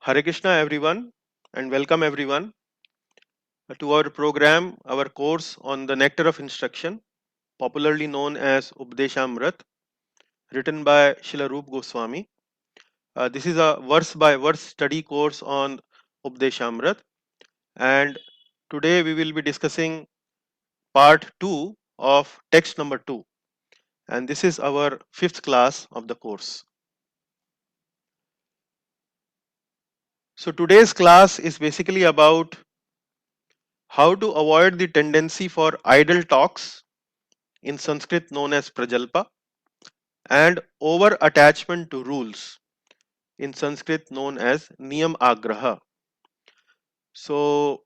Hare Krishna everyone and welcome everyone to our program, our course on the Nectar of Instruction, popularly known as Updeshamrit, written by Srila Rup Goswami. This is a verse by verse study course on Updeshamrit, and today we will be discussing part 2 of text number 2, and this is our fifth class of the course. So today's class is basically about how to avoid the tendency for idle talks, in Sanskrit known as prajalpa, and over attachment to rules, in Sanskrit known as niyam agraha. So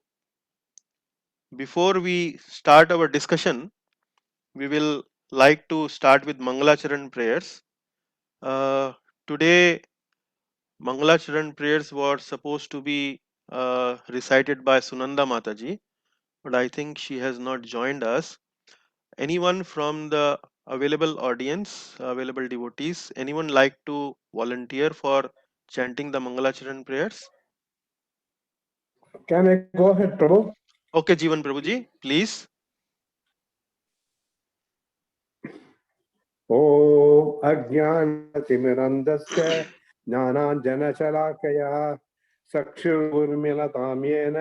before we start our discussion, we will like to start with Mangalacharan prayers. Uh, Today Mangalacharan prayers were supposed to be recited by Sunanda Mataji, but I think she has not joined us. Anyone from the available audience, available devotees, anyone like to volunteer for chanting the Mangalacharan prayers? Can I go ahead, Prabhu? Okay, Jeevan Prabhuji, please. ॐ अज्ञानतिमिरन्दस्य ज्ञानाञ्जनशलाकया चक्षुर्मिलितं येन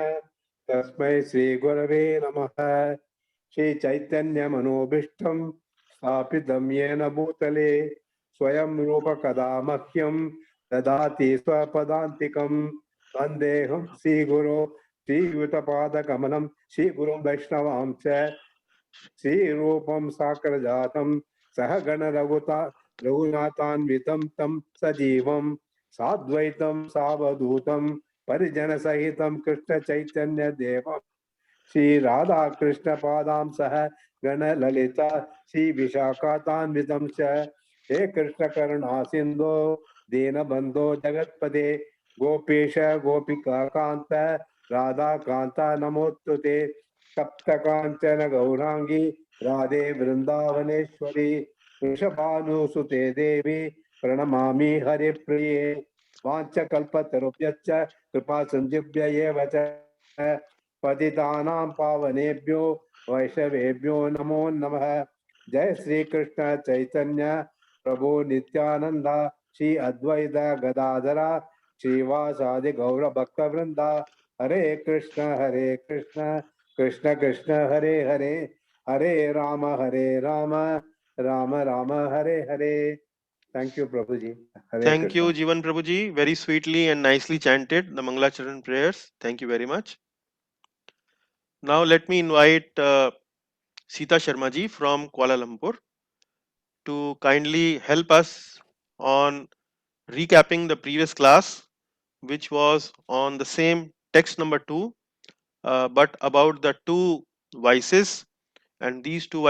तस्मै श्रीगुरवे नमः। श्रीचैतन्यमनोभीष्टं स्थापितं येन भूतले स्वयं रूपकदा मह्यं ददाति स्वपदान्तिकं। वन्देऽहं श्रीगुरो श्रीयुतपादकमलं श्रीगुरुं वैष्णवां च श्रीरूपं साग्रजातं सहगण रघुनाथान्वितं तं सजीवं साद्वैतं सावधूतं परिजनसहितं कृष्णचैतन्यदेवं श्रीराधाकृष्णपादां सह गणललिता श्रीविशाखातान्वितं च। हे कृष्णकरुणा सिन्धो दीनबन्धो जगत्पते गोपीश गोपिकान्त राधाकान्त नमोऽस्तुते। सप्तकाञ्चन गौरांगी राधे वृंदावनेश्वरी वृषभानुसुते देवी प्रणमामि हरिप्रिये। वाञ्छकल्पतरुभ्यश्च कृपा सिन्धुभ्य एव च पतितानां पावनेभ्यो वैष्णवेभ्यो नमो नमः। जय श्री कृष्ण चैतन्य प्रभु नित्यानंद श्री अद्वैत गदाधरा श्रीवासादि गौर भक्त वृंदा। हरे Krishna Krishna Krishna Hare Hare Hare Ram Ram Ram Hare Hare. Thank you, Prabhuji. Hare Thank you, Krishna. Jeevan Prabhuji. Very sweetly and nicely chanted the Mangalacharan prayers. Thank you very much. Now let me invite Sita Sharma ji from Kuala Lumpur to kindly help us on recapping the previous class, which was on the same text number 2, but about the two vices, and uh, these two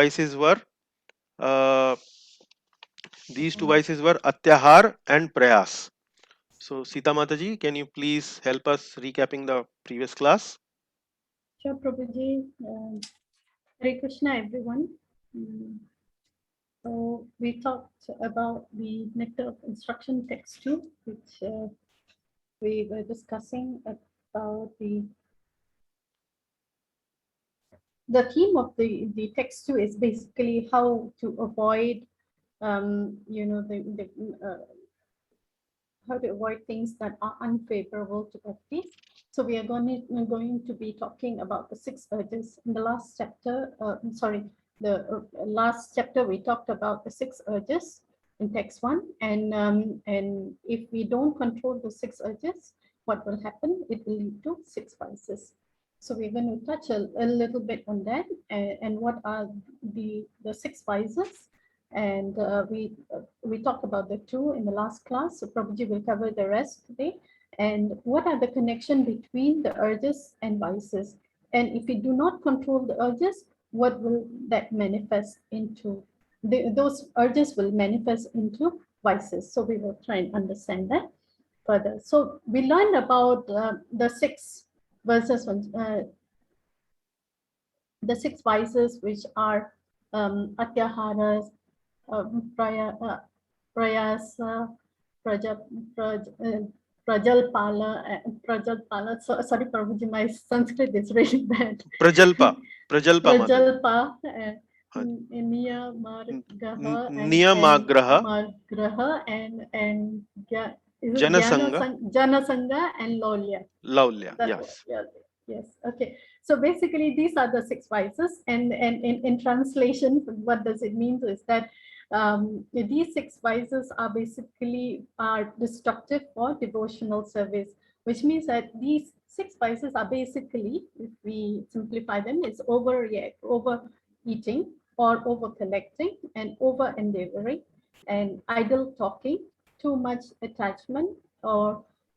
vices were atyahar and prayas. So Sita Mataji, can you please help us recapping the previous class? Sure, Prabhuji. Hare Krishna, everyone. So we talked about the Nectar of Instruction text 2, which we were discussing about the theme of the text 2 is basically how to avoid, how to avoid things that are unfavorable to bhakti. So we're going to be talking about the 6 urges. In the last chapter, the last chapter we talked about the 6 urges in text 1, and if we don't control the 6 urges, what will happen? It will lead to 6 vices. So we're going to touch a little bit on that, and what are the 6 vices. And we talked about the 2 in the last class, so Prabhuji will cover the rest today. And what are the connection between the urges and vices? And if we do not control the urges, what will that manifest into? Those urges will manifest into vices. So we will try and understand that further. So we learned about the 6 verses, the 6 vices, which are atyaharas, prayasa, Prajalpala. So, sorry, Prabhuji, my Sanskrit is really bad. Prajalpa. Prajalpa Mataji. Prajalpa, Haan. Niyamagraha and Niyamagraha, Magraha and is it Janasanga, Janasanga and Lolya. Laulya. That's Yes. what, yes. Okay. So basically, these are the 6 vices, and in translation, what does it mean is that these 6 vices are basically destructive for devotional service, which means that these 6 vices are basically, if we simplify them, it's overeating or over collecting and over endeavoring and idle talking, too much attachment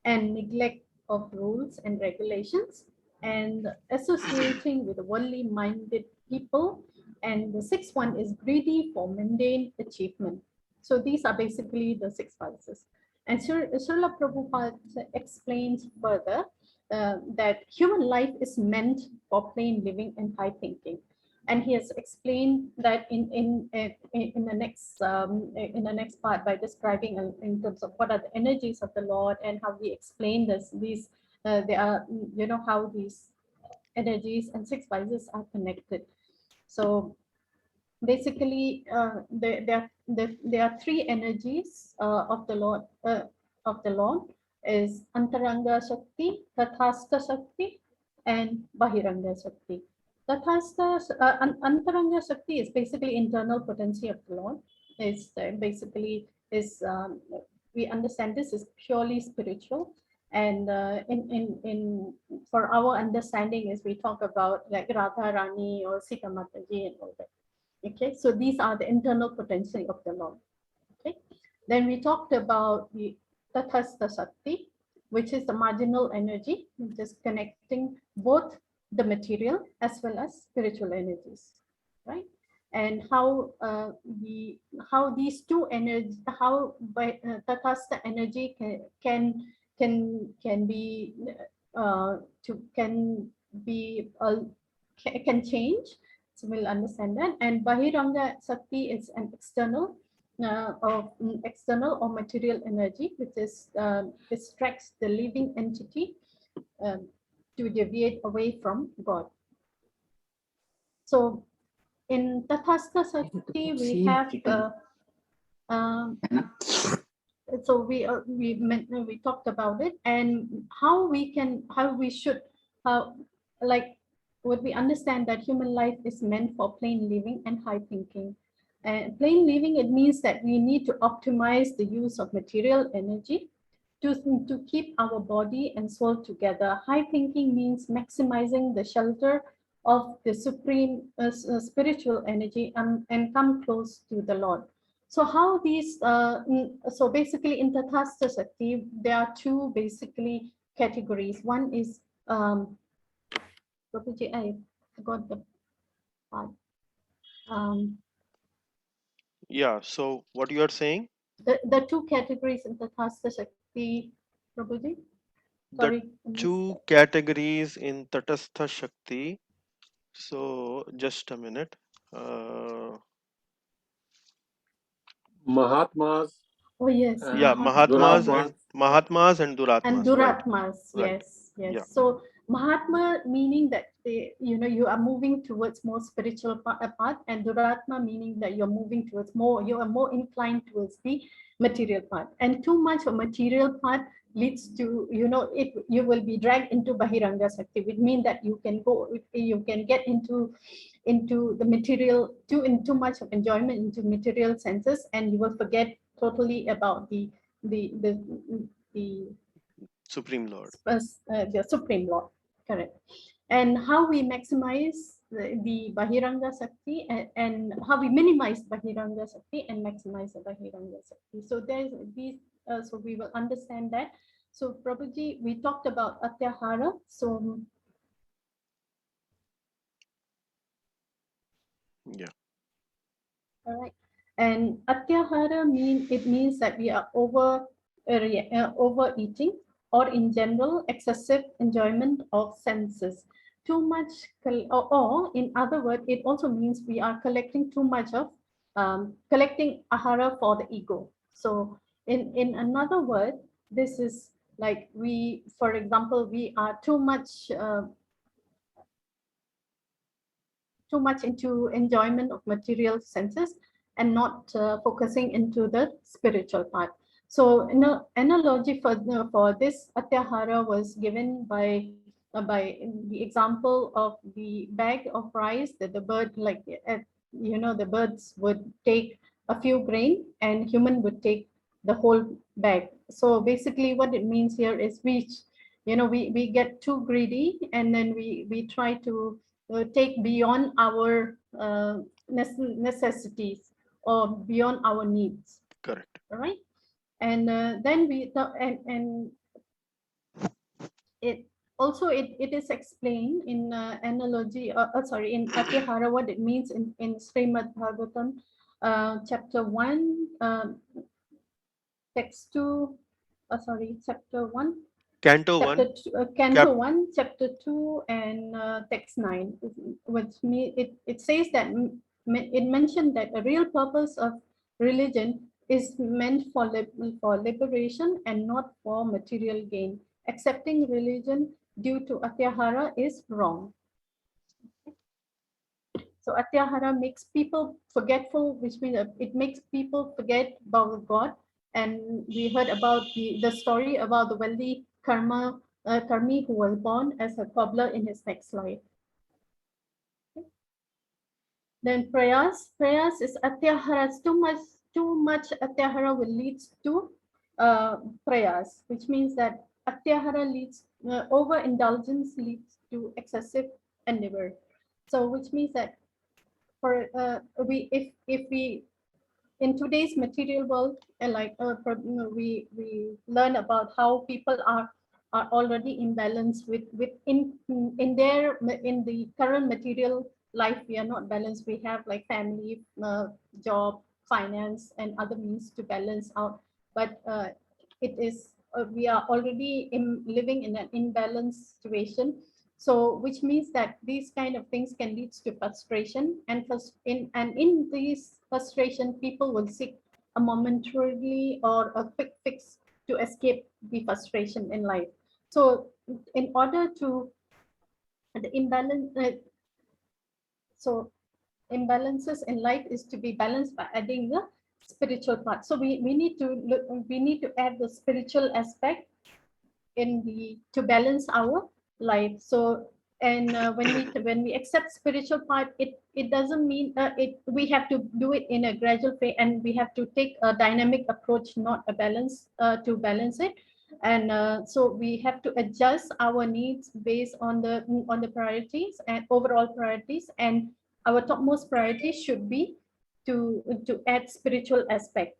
and neglect of rules and regulations, and associating with worldly minded people. And the 6th one is greedy for mundane achievement. So these are basically the 6 vices. And Srila Prabhupada explains further that human life is meant for plain living and high thinking. And he has explained that in the next part by describing in terms of what are the energies of the Lord and how he explained these they are, how these energies and 6 vices are connected. So basically, there are 3 energies of the Lord is Antaranga Shakti, Tathastha Shakti, and Bahiranga Shakti. Antaranga Shakti is basically internal potency of the Lord. Is basically we understand this is purely spiritual, and in for our understanding is we talk about like Radha Rani or Sita Mataji and all that. Okay, so these are the internal potency of the Lord. Okay, then we talked about the Tathastha Shakti, which is the marginal energy, just connecting both the material as well as spiritual energies, right? And how these 2 energies, how by Tathastha energy can be can change. So we'll understand that. And Bahiranga Shakti is an external or material energy, which is distracts the living entity to deviate away from God. So in Tathastha Shakti, we have so we talked about it and how we should like what we understand that human life is meant for plain living and high thinking. And plain living, it means that we need to optimize the use of material energy to keep our body and soul together. High thinking means maximizing the shelter of the supreme spiritual energy and come close to the Lord. So how these, so basically in Tathastha Shakti, there are 2 basically categories. One is, Prabhuji, I forgot the part. Yeah. So what you are saying? The 2 categories in Tathastha Shakti, Prabhuji? Sorry. The 2 categories in Tatastha Shakti. So just a minute. Mahatmas. Oh yes. Yeah, Mahatmas Duratmas. and Duratmas. And Duratmas, Right. yes, yes. Yeah. So Mahatma meaning that you are moving towards more spiritual path, and Duratma meaning that you're moving towards you are more inclined towards the material part. And too much of material part leads to, you will be dragged into Bahiranga Shakti, which means that you can get into the material, too much of enjoyment into material senses, and you will forget totally about the Supreme Lord. The Supreme Lord, correct. And how we maximize the Bahiranga Shakti and how we minimize Bahiranga Shakti and maximize the Bahiranga Shakti. So there's these, so we will understand that. So Prabhuji, we talked about Atyahara. So Yeah. all right. And Atyahara means that we are overeating, or in general, excessive enjoyment of senses. Too much, or in other words, it also means we are collecting too much of collecting ahara for the ego. So in another word, this is Like for example, we are too much into enjoyment of material senses and not focusing into the spiritual part. So, analogy for this atyahara was given by the example of the bag of rice that the bird, like the birds would take a few grain and human would take the whole bag. So basically, what it means here is we get too greedy, and then we try to take beyond our necessities or beyond our needs. Correct. All right. And then and it also it is explained in analogy, sorry, in Atyahara, what it means in Srimad Bhagavatam, chapter 1, text 2, sorry, chapter 1, Canto chapter 1, two, Canto Cap 1, chapter 2, and text 9, which it says that it mentioned that a real purpose of religion is meant for liberation and not for material gain. Accepting religion due to atyahara is wrong. So atyahara makes people forgetful, which means it makes people forget about God. And we heard about the story about the wealthy karmi who was born as a cobbler in his next life. Then prayas is atyahara. Too much atyahara will lead to prayas, which means that atyahara leads overindulgence leads to excessive endeavor. So which means that for we if we in today's material world, we learn about how people are already imbalanced with in their in the current material life. We are not balanced. We have like family, job, finance, and other means to balance out, but it is we are already living in an imbalanced situation. So which means that these kind of things can lead to frustration, and in these frustration, people will seek a momentarily or a quick fix to escape the frustration in life. So in order to the imbalance, so imbalances in life is to be balanced by adding the spiritual part. So we need to look, we need to add the spiritual aspect in the to balance our life. So and when we accept spiritual part, it doesn't mean it we have to do it in a gradual way, and we have to take a dynamic approach, not a balance to balance it. And so we have to adjust our needs based on the priorities and overall priorities, and our topmost priority should be to add spiritual aspect.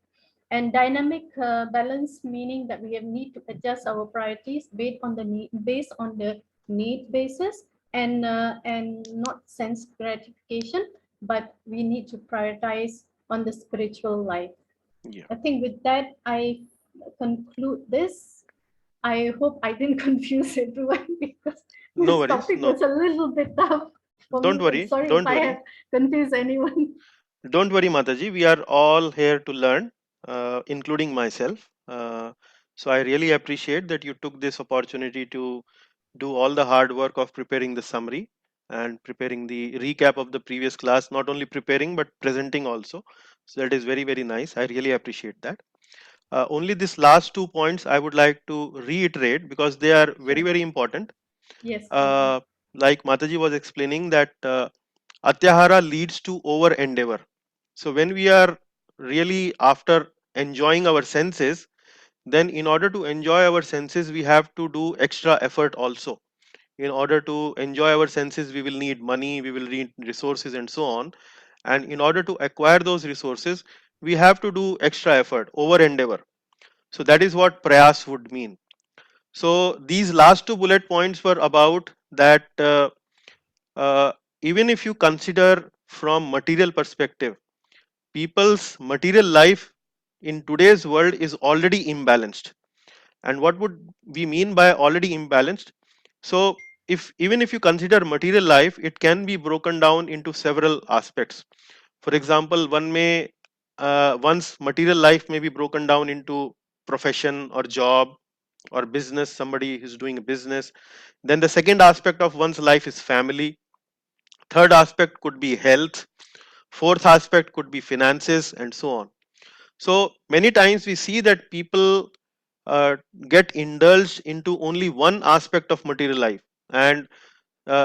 And dynamic balance, meaning that we have need to adjust our priorities based on the need basis, and not sense gratification, but we need to prioritize on the spiritual life. yeah. I think with that I conclude this. I hope I didn't confuse everyone because No this worries. topic No, was a little bit tough for don't me. I'm worry. sorry if Don't I worry. have confused anyone. Don't worry, Mataji. We are all here to learn, including myself. So I really appreciate that you took this opportunity to do all the hard work of preparing the summary and preparing the recap of the previous class. Not only preparing but presenting also. So that is very, very nice. I really appreciate that. Only this last 2 points I would like to reiterate because they are very, Sure. very important. Yes. Uh, like Mataji was explaining that Atyahara leads to over endeavor. So when we are really after enjoying our senses, then in order to enjoy our senses, we have to do extra effort also. In order to enjoy our senses, we will need money, we will need resources, and so on. And in order to acquire those resources, we have to do extra effort, over endeavor. So that is what prayas would mean. So these last two bullet points were about that. Uh, Even if you consider from material perspective, people's material life in today's world is already imbalanced. And what would we mean by already imbalanced? So if even if you consider material life, it can be broken down into several aspects. For example, one's material life may be broken down into profession or job, or business, somebody who's doing a business. Then the second aspect of one's life is family. Third aspect could be health. Fourth aspect could be finances, and so on. So many times we see that people get indulged into only one aspect of material life. And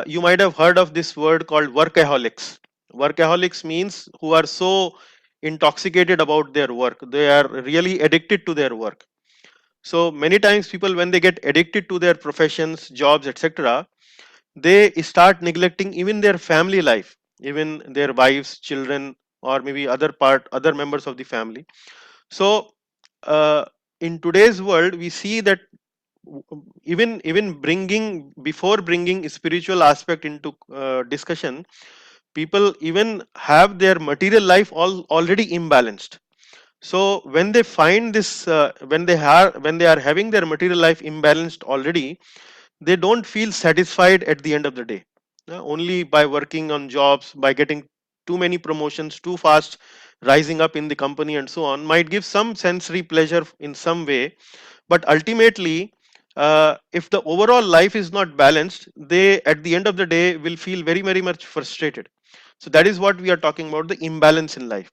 you might have heard of this word called workaholics. Workaholics means who are so intoxicated about their work, they are really addicted to their work. So many times people, when they get addicted to their professions, jobs, etc., they start neglecting even their family life, even their wives, children, or maybe other members of the family. So uh, in today's world we see that even bringing, before bringing spiritual aspect into discussion, people even have their material life already imbalanced. So when they find this, when they are having their material life imbalanced already, they don't feel satisfied at the end of the day. Only by working on jobs, by getting too many promotions too fast, rising up in the company and so on, might give some sensory pleasure in some way, but ultimately if the overall life is not balanced, they at the end of the day will feel very much frustrated. So that is what we are talking about, the imbalance in life.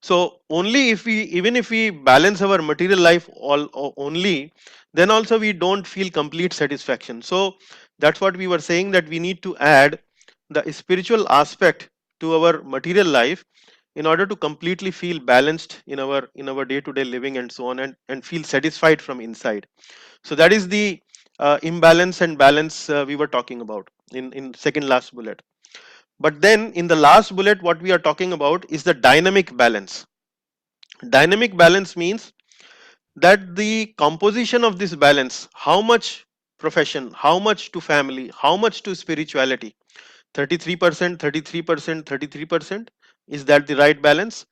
So only if we, even if we balance our material life only, then also we don't feel complete satisfaction. So that's what we were saying, that we need to add the spiritual aspect to our material life in order to completely feel balanced in our day to day living and so on, and feel satisfied from inside. So that is the imbalance and balance we were talking about in second last bullet. But then in the last bullet, what we are talking about is the dynamic balance. Dynamic balance means that the composition of this balance, how much profession, how much to family, how much to spirituality, 33%, 33%, 33%, is that the right balance?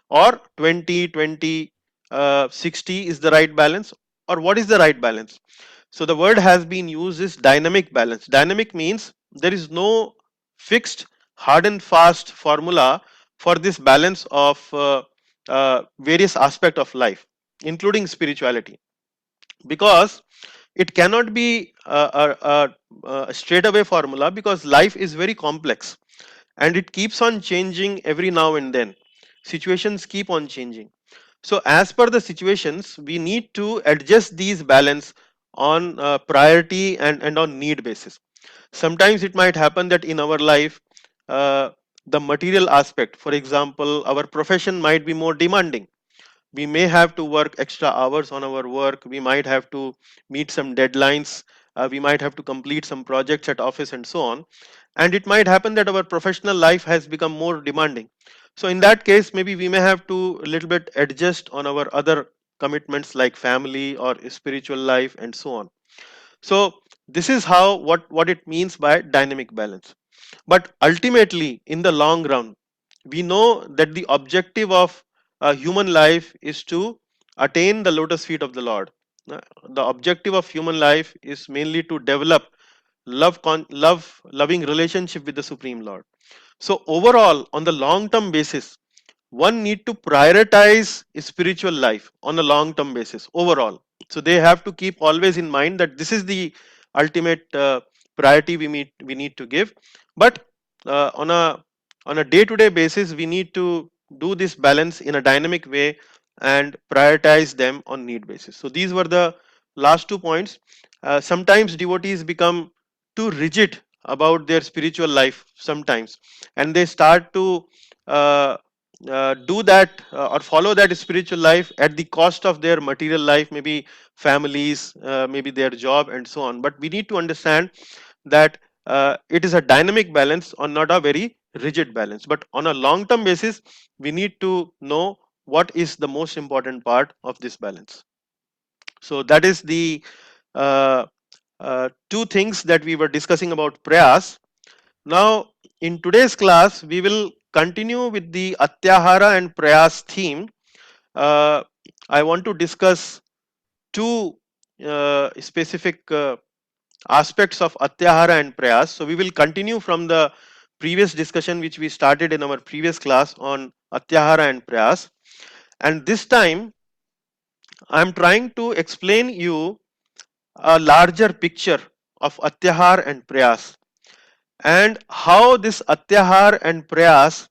Or 20, 20, 60 is the right balance? Or what is the right balance? So the word has been used is dynamic balance. Dynamic means there is no fixed, hard and fast formula for this balance of various aspect of life, including spirituality, because it cannot be a straightaway formula, because life is very complex and it keeps on changing every now and then. Situations keep on changing. So as per the situations, we need to adjust these balance on priority and on need basis. Sometimes it might happen that in our life, uh, the material aspect, for example, our profession might be more demanding. We may have to work extra hours on our work, we might have to meet some deadlines, we might have to complete some projects at office and so on. And it might happen that our professional life has become more demanding. So in that case, maybe we may have to a little bit adjust on our other commitments like family or spiritual life and so on. So this is how, what it means by dynamic balance. But ultimately in the long run, we know that the objective of human life is to attain the lotus feet of the Lord. The objective of human life is mainly to develop loving relationship with the Supreme Lord. So overall, on the long term basis, one need to prioritize spiritual life on a long term basis overall. So they have to keep always in mind that this is the ultimate priority we need to give. But on a day to day basis, we need to do this balance in a dynamic way and prioritize them on need basis. So these were the last 2 points. Sometimes devotees become too rigid about their spiritual life sometimes, and they start to uh, do that or follow that spiritual life at the cost of their material life, maybe families, maybe their job and so on. But we need to understand that it is a dynamic balance or not a very rigid balance, but on a long term basis we need to know what is the most important part of this balance. So that is the uh, two things that we were discussing about prayas. Now, in today's class, we will continue with the Atyahara and Prayas theme. Uh, I want to discuss two specific aspects of Atyahara and Prayas. So, we will continue from the previous discussion which we started in our previous class on Atyahara and Prayas. And this time, I'm trying to explain you a larger picture of Atyahar and Prayas, and how this Atyahar and Prayas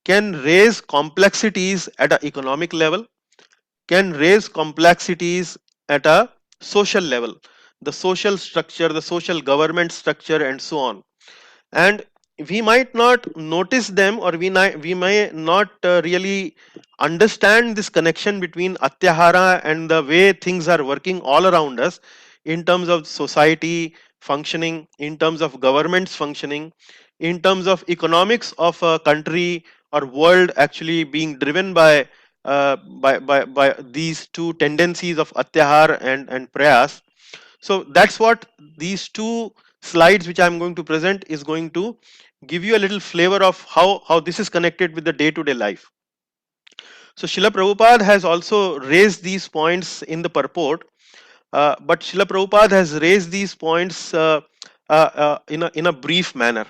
can raise complexities at an economic level, can raise complexities at a social level, the social structure, the social government structure, and so on. And we might not notice them, or we may not really understand this connection between Atyahara and the way things are working all around us in terms of society functioning, in terms of governments functioning, in terms of economics of a country or world actually being driven by these two tendencies of Atyahar and Prayas. So that's what these two slides which I'm going to present is going to give you a little flavor of how this is connected with the day-to-day life. So Srila Prabhupada has also raised these points in the purport, but Srila Prabhupada has raised these points in a brief manner.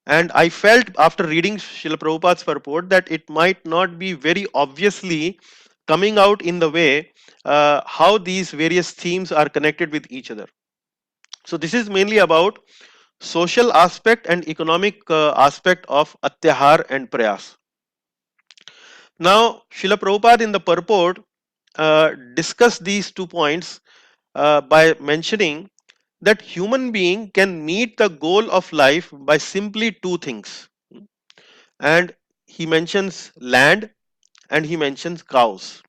And I felt after reading Srila Prabhupada's purport that it might not be very obviously coming out in the way how these various themes are connected with each other. So this is mainly about social aspect and economic aspect of Atyahar and Prayas. Now, Srila Prabhupada in the purport discussed these 2 points by mentioning that human being can meet the goal of life by simply 2 things. And he mentions land and he mentions cows.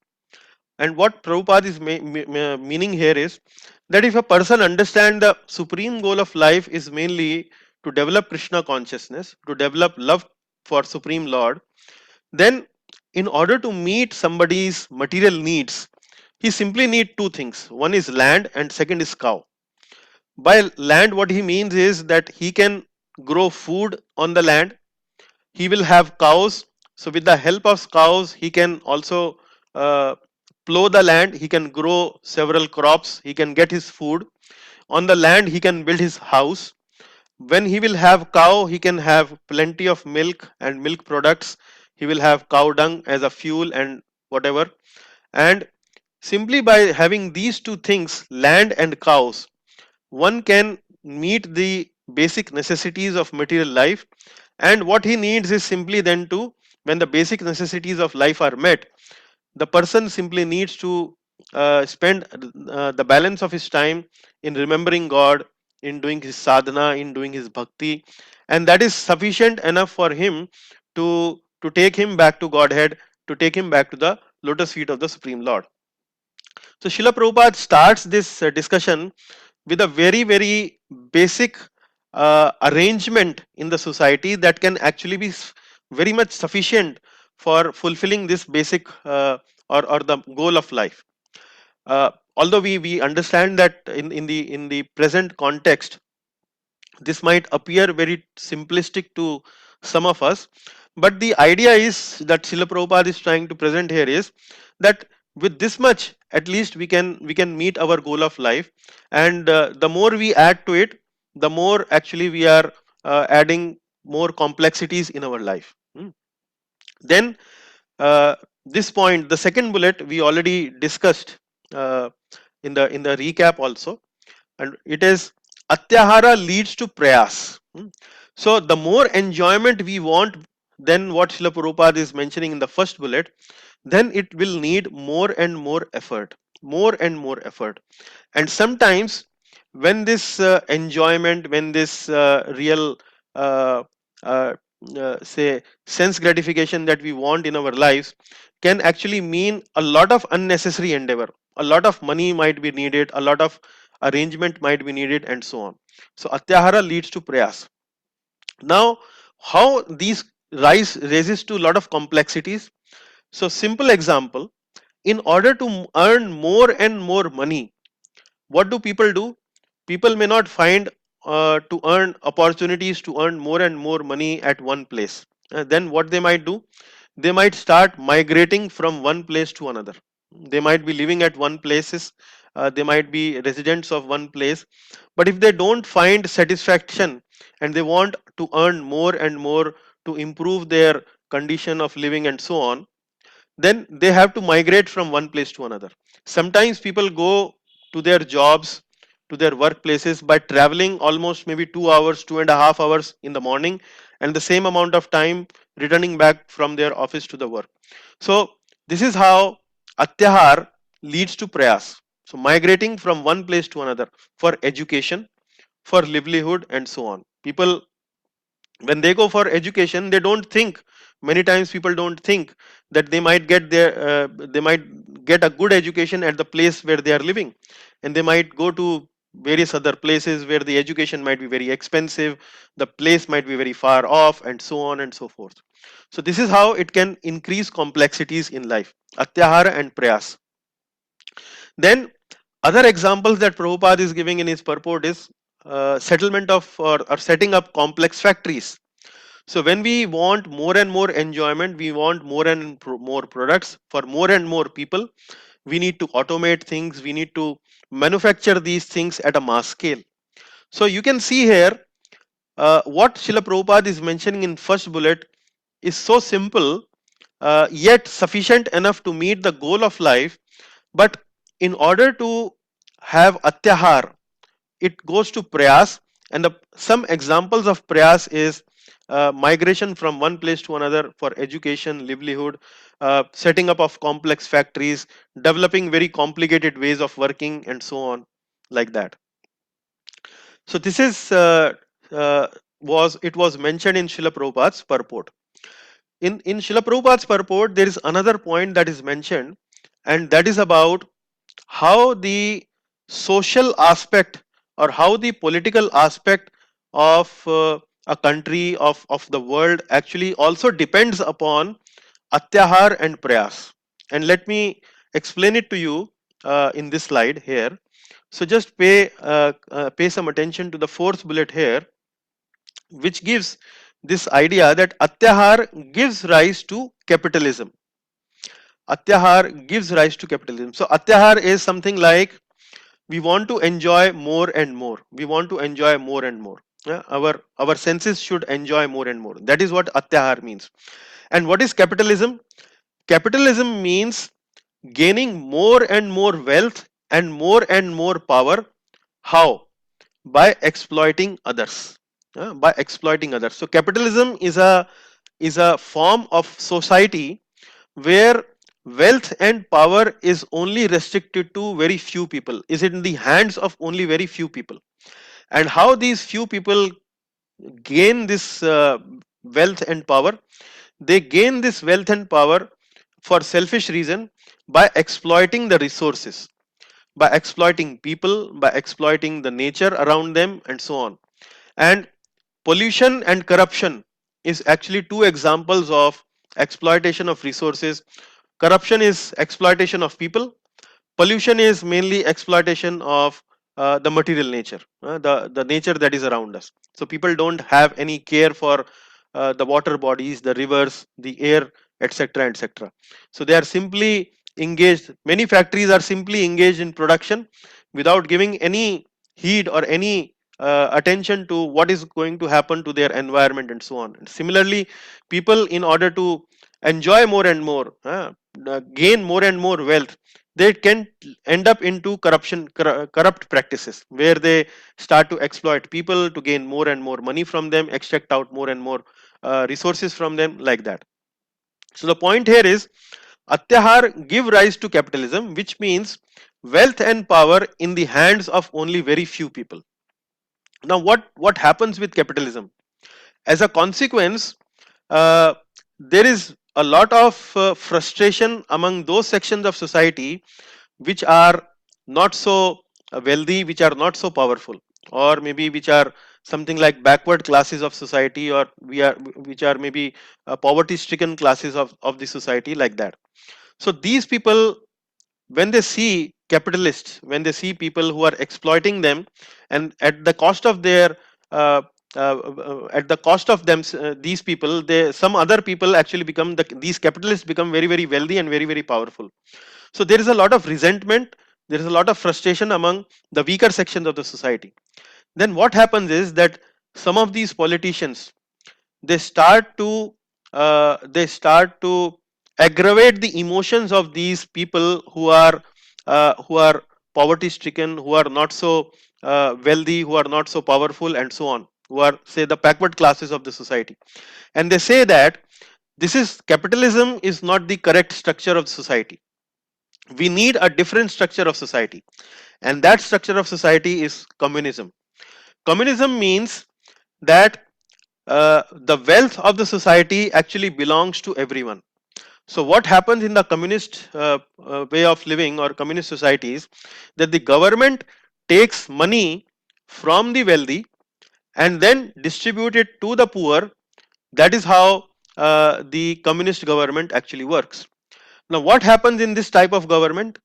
And what Prabhupada is meaning here is that if a person understands the supreme goal of life is mainly to develop Krishna consciousness, to develop love for Supreme Lord, then in order to meet somebody's material needs, he simply need 2 things. One is land and second is cow. By land, what he means is that he can grow food on the land, he will have cows. So with the help of cows he can also uh, plow the land, he can grow several crops, he can get his food on the land, he can build his house. When he will have cow, he can have plenty of milk and milk products, he will have cow dung as a fuel and whatever. And simply by having these 2 things, land and cows, one can meet the basic necessities of material life. And what he needs is simply then to, when the basic necessities of life are met, the person simply needs to spend the balance of his time in remembering God, in doing his sadhana, in doing his bhakti, and that is sufficient enough for him to take him back to Godhead, to take him back to the lotus feet of the Supreme Lord. So Srila Prabhupada starts this discussion with a very basic arrangement in the society that can actually be very much sufficient for fulfilling this basic or the goal of life. Although we understand that in the present context this might appear very simplistic to some of us, but the idea is that Srila Prabhupada is trying to present here is that with this much at least we can meet our goal of life, and the more we add to it, the more actually we are adding more complexities in our life. Then this point, the second bullet, we already discussed uh, in the recap also, and it is Atyahara leads to Prayas. So the more enjoyment we want than what Srila Prabhupada is mentioning in the first bullet, then it will need more and more effort, more and more effort. And sometimes when this enjoyment, when this real uh, uh, say sense gratification that we want in our lives can actually mean a lot of unnecessary endeavor, a lot of money might be needed, a lot of arrangement might be needed, and so on. So Atyahara leads to Prayas. Now how these raises to a lot of complexities. So simple example, in order to earn more and more money, what do people do? People may not find to earn opportunities to earn more and more money at one place. Then what they might do? They might start migrating from one place to another. They might be living at one places, they might be residents of one place, but if they don't find satisfaction and they want to earn more and more to improve their condition of living and so on, then they have to migrate from one place to another. Sometimes people go to their jobs, to their workplaces by traveling almost maybe 2 hours, 2.5 hours in the morning, and the same amount of time returning back from their office to the work. So this is how Atyahar leads to Prayas. So migrating from one place to another for education, for livelihood, and so on. People, when they go for education, they don't think, many times people don't think that they might get a good education at the place where they are living, and they might go to various other places where the education might be very expensive, the place might be very far off, and so on and so forth. So this is how it can increase complexities in life, atyahara and prayas. Then other examples that Prabhupada is giving in his purport is settlement of or setting up complex factories. So when we want more and more enjoyment, we want more and more products for more and more people, we need to automate things, we need to manufacture these things at a mass scale. So you can see here what Srila Prabhupada is mentioning in first bullet is so simple, yet sufficient enough to meet the goal of life. But in order to have atyahar, it goes to prayas, and some examples of prayas is migration from one place to another for education, livelihood, setting up of complex factories, developing very complicated ways of working, and so on, like that. So this is was mentioned in Srila Prabhupada's purport. In Srila Prabhupada's purport, there is another point that is mentioned, and that is about how the social aspect or how the political aspect of a country, of the world, actually also depends upon atyahar and prayas. And let me explain it to you in this slide here. So just pay some attention to the fourth bullet here, which gives this idea that atyahar gives rise to capitalism. Atyahar gives rise to capitalism. So atyahar is something like we want to enjoy more and more. We want to enjoy more and more. Yeah, our senses should enjoy more and more. That is what atyahar means. And what is capitalism? Capitalism means gaining more and more wealth and more power. How? By exploiting others. By exploiting others. So capitalism is a form of society where wealth and power is only restricted to very few people, is in the hands of only very few people. And how these few people gain this wealth and power? They gain this wealth and power for selfish reason, by exploiting the resources, by exploiting people, by exploiting the nature around them, and so on. And pollution and corruption is actually two examples of exploitation of resources. Corruption is exploitation of people. Pollution is mainly exploitation of the material nature, the nature that is around us. So people don't have any care for the water bodies, the rivers, the air, etc., etc. So they are simply engaged. Many factories are simply engaged in production without giving any heed or any attention to what is going to happen to their environment, and so on. And similarly, people, in order to enjoy more and more, gain more and more wealth, they can end up into corrupt practices, where they start to exploit people to gain more and more money from them, extract out more and more resources from them, like that. So the point here is atyahar give rise to capitalism, which means wealth and power in the hands of only very few people. Now what happens with capitalism? As a consequence, uh, there is a lot of frustration among those sections of society which are not so wealthy, which are not so powerful, or maybe which are something like backward classes of society, or which are maybe poverty stricken classes of the society, like that. So these people, when they see capitalists, when they see people who are exploiting them, and at the cost of their at the cost of them, these people, they, some other people actually become these capitalists become very very wealthy and very very powerful. So there is a lot of resentment, there is a lot of frustration among the weaker sections of the society. Then what happens is that some of these politicians, they start to aggravate the emotions of these people who are poverty stricken, who are not so wealthy, who are not so powerful, and so on, who are, say, the backward classes of the society. And they say that this is capitalism is not the correct structure of society. We need a different structure of society, and that structure of society is communism. Communism means that the wealth of the society actually belongs to everyone. So what happens in the communist way of living or communist societies, that the government takes money from the wealthy and then distribute it to the poor. That is how the communist government actually works. Now what happens in this type of government?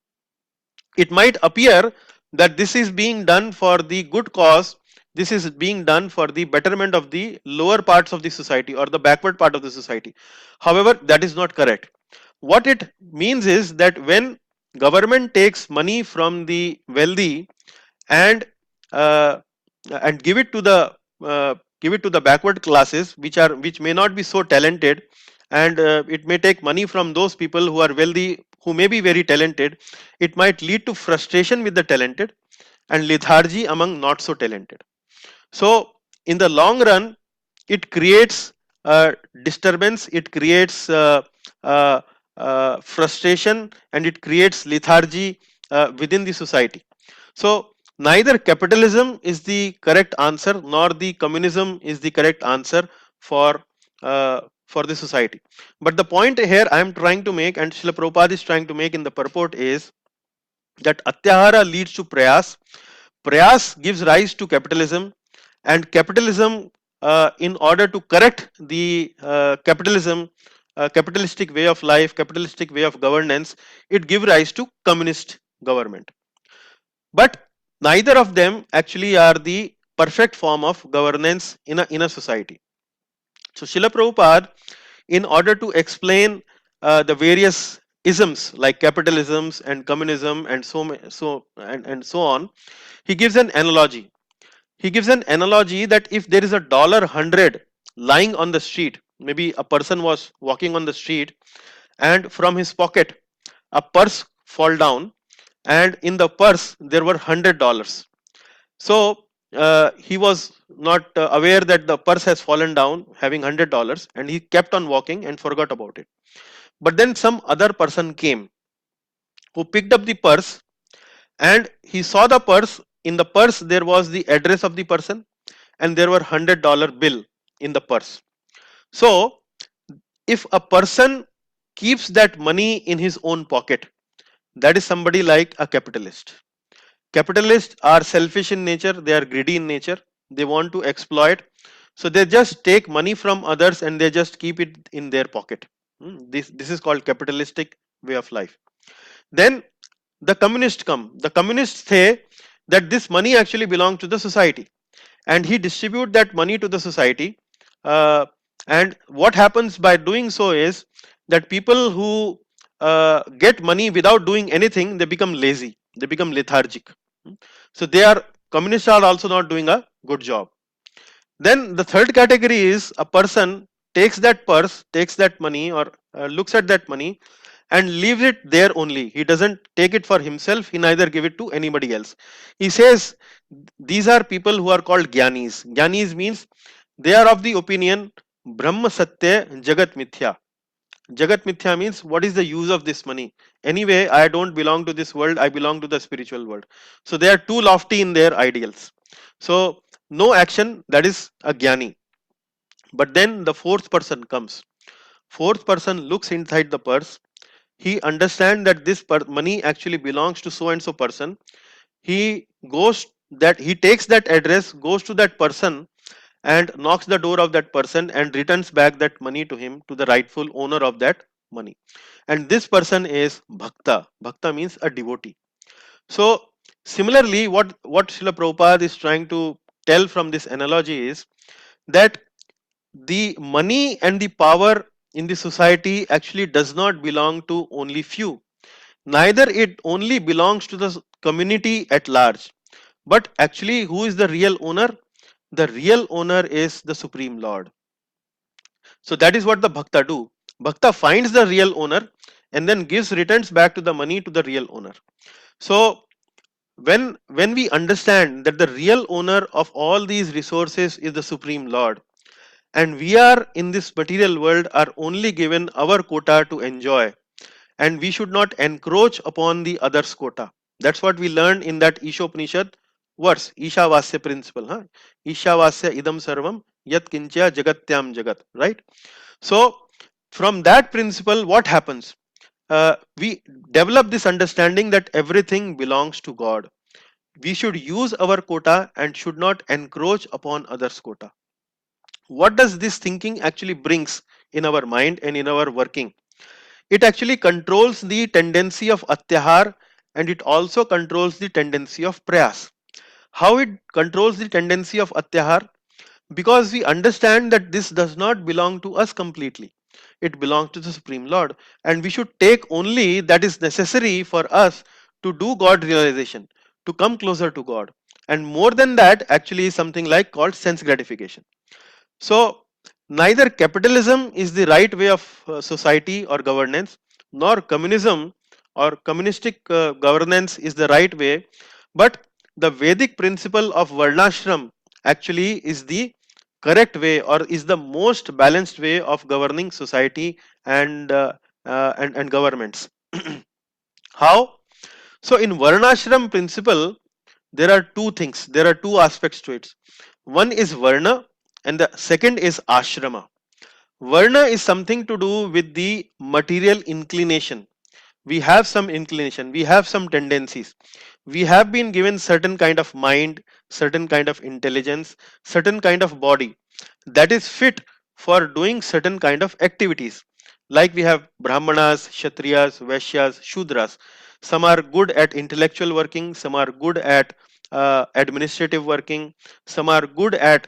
It might appear that this is being done for the good cause, this is being done for the betterment of the lower parts of the society or the backward part of the society. However, that is not correct. What it means is that when government takes money from the wealthy and uh, give it to the backward classes, which may not be so talented, and it may take money from those people who are wealthy, who may be very talented. It might lead to frustration with the talented and lethargy among not so talented. So in the long run, it creates disturbance, it creates uh, frustration, and it creates lethargy within the society. So neither capitalism is the correct answer nor the communism is the correct answer for the society. But the point here I am trying to make, and Srila Prabhupada is trying to make in the purport, is that Atyahara leads to Prayas. Prayas gives rise to capitalism, and capitalism, in order to correct the capitalistic way of life, capitalistic way of governance, it gives rise to communist government. But neither of them actually are the perfect form of governance in a society. So Srila Prabhupada, in order to explain the various isms like capitalisms and communism and so on, he gives an analogy. He gives an analogy that if there is a $100 lying on the street, maybe a person was walking on the street and from his pocket a purse fall down, and in the purse there were $100. So he was not aware that the purse has fallen down having $100, and he kept on walking and forgot about it. But then some other person came who picked up the purse, and he saw the purse. In the purse there was the address of the person, and there were $100 bill in the purse. So if a person keeps that money in his own pocket, that is somebody like a capitalist. Capitalists are selfish in nature, they are greedy in nature, they want to exploit. So they just take money from others and they just keep it in their pocket. This is called capitalistic way of life. Then the communists come. The communists say that this money actually belongs to the society, and he distribute that money to the society. uh, and what happens by doing so is that people who get money without doing anything, they become lazy, they become lethargic. So they are, communists are also not doing a good job. Then the third category is a person takes that purse, takes that money, or looks at that money and leaves it there only. He doesn't take it for himself, he neither give it to anybody else. He says these are people who are called gyanis. Gyanis means they are of the opinion Brahma Satya Jagat Mithya. Jagat Mithya means what is the use of this money? Anyway, I don't belong to this world, I belong to the spiritual world. So they are too lofty in their ideals. So no action, that is a Gyani. But then the fourth person comes. Fourth person looks inside the purse. He understands that this money actually belongs to so and so person. He goes that he takes that address, goes to that person and knocks the door of that person and returns back that money to him, to the rightful owner of that money. And this person is bhakta. Bhakta means a devotee. So similarly, what Srila Prabhupada is trying to tell from this analogy is that the money and the power in the society actually does not belong to only few, neither it only belongs to the community at large, but actually who is the real owner? The real owner is the Supreme Lord. So that is what the bhakta do. Bhakta finds the real owner and then returns back to the money to the real owner. So when we understand that the real owner of all these resources is the Supreme Lord, and we are in this material world are only given our quota to enjoy, and we should not encroach upon the other's quota. That's what we learned in that Ishopanishad verse, Ishavasya principle. Huh? Ishavasya idam sarvam yat kincha jagatyam jagat. Right? So from that principle, what happens? We develop this understanding that everything belongs to God. We should use our quota and should not encroach upon others' quota. What does this thinking actually brings in our mind and in our working? It actually controls the tendency of atyahar, and it also controls the tendency of prayas. How it controls the tendency of atyahar? Because we understand that this does not belong to us completely. It belongs to the Supreme Lord, and we should take only that is necessary for us to do God realization, to come closer to God. And more than that, actually, is something like called sense gratification. So, neither capitalism is the right way of society or governance, nor communism or communistic governance is the right way, but the Vedic principle of Varnashram actually is the correct way or is the most balanced way of governing society and and governments. How? So, in Varnashram principle, there are two things, there are two aspects to it. One is Varna and the second is Ashrama. Varna is something to do with the material inclination. We have some inclination, we have some tendencies. We have been given certain kind of mind, certain kind of intelligence, certain kind of body that is fit for doing certain kind of activities. Like we have Brahmanas, Kshatriyas, Vaishyas, Shudras. Some are good at intellectual working, some are good at administrative working, some are good at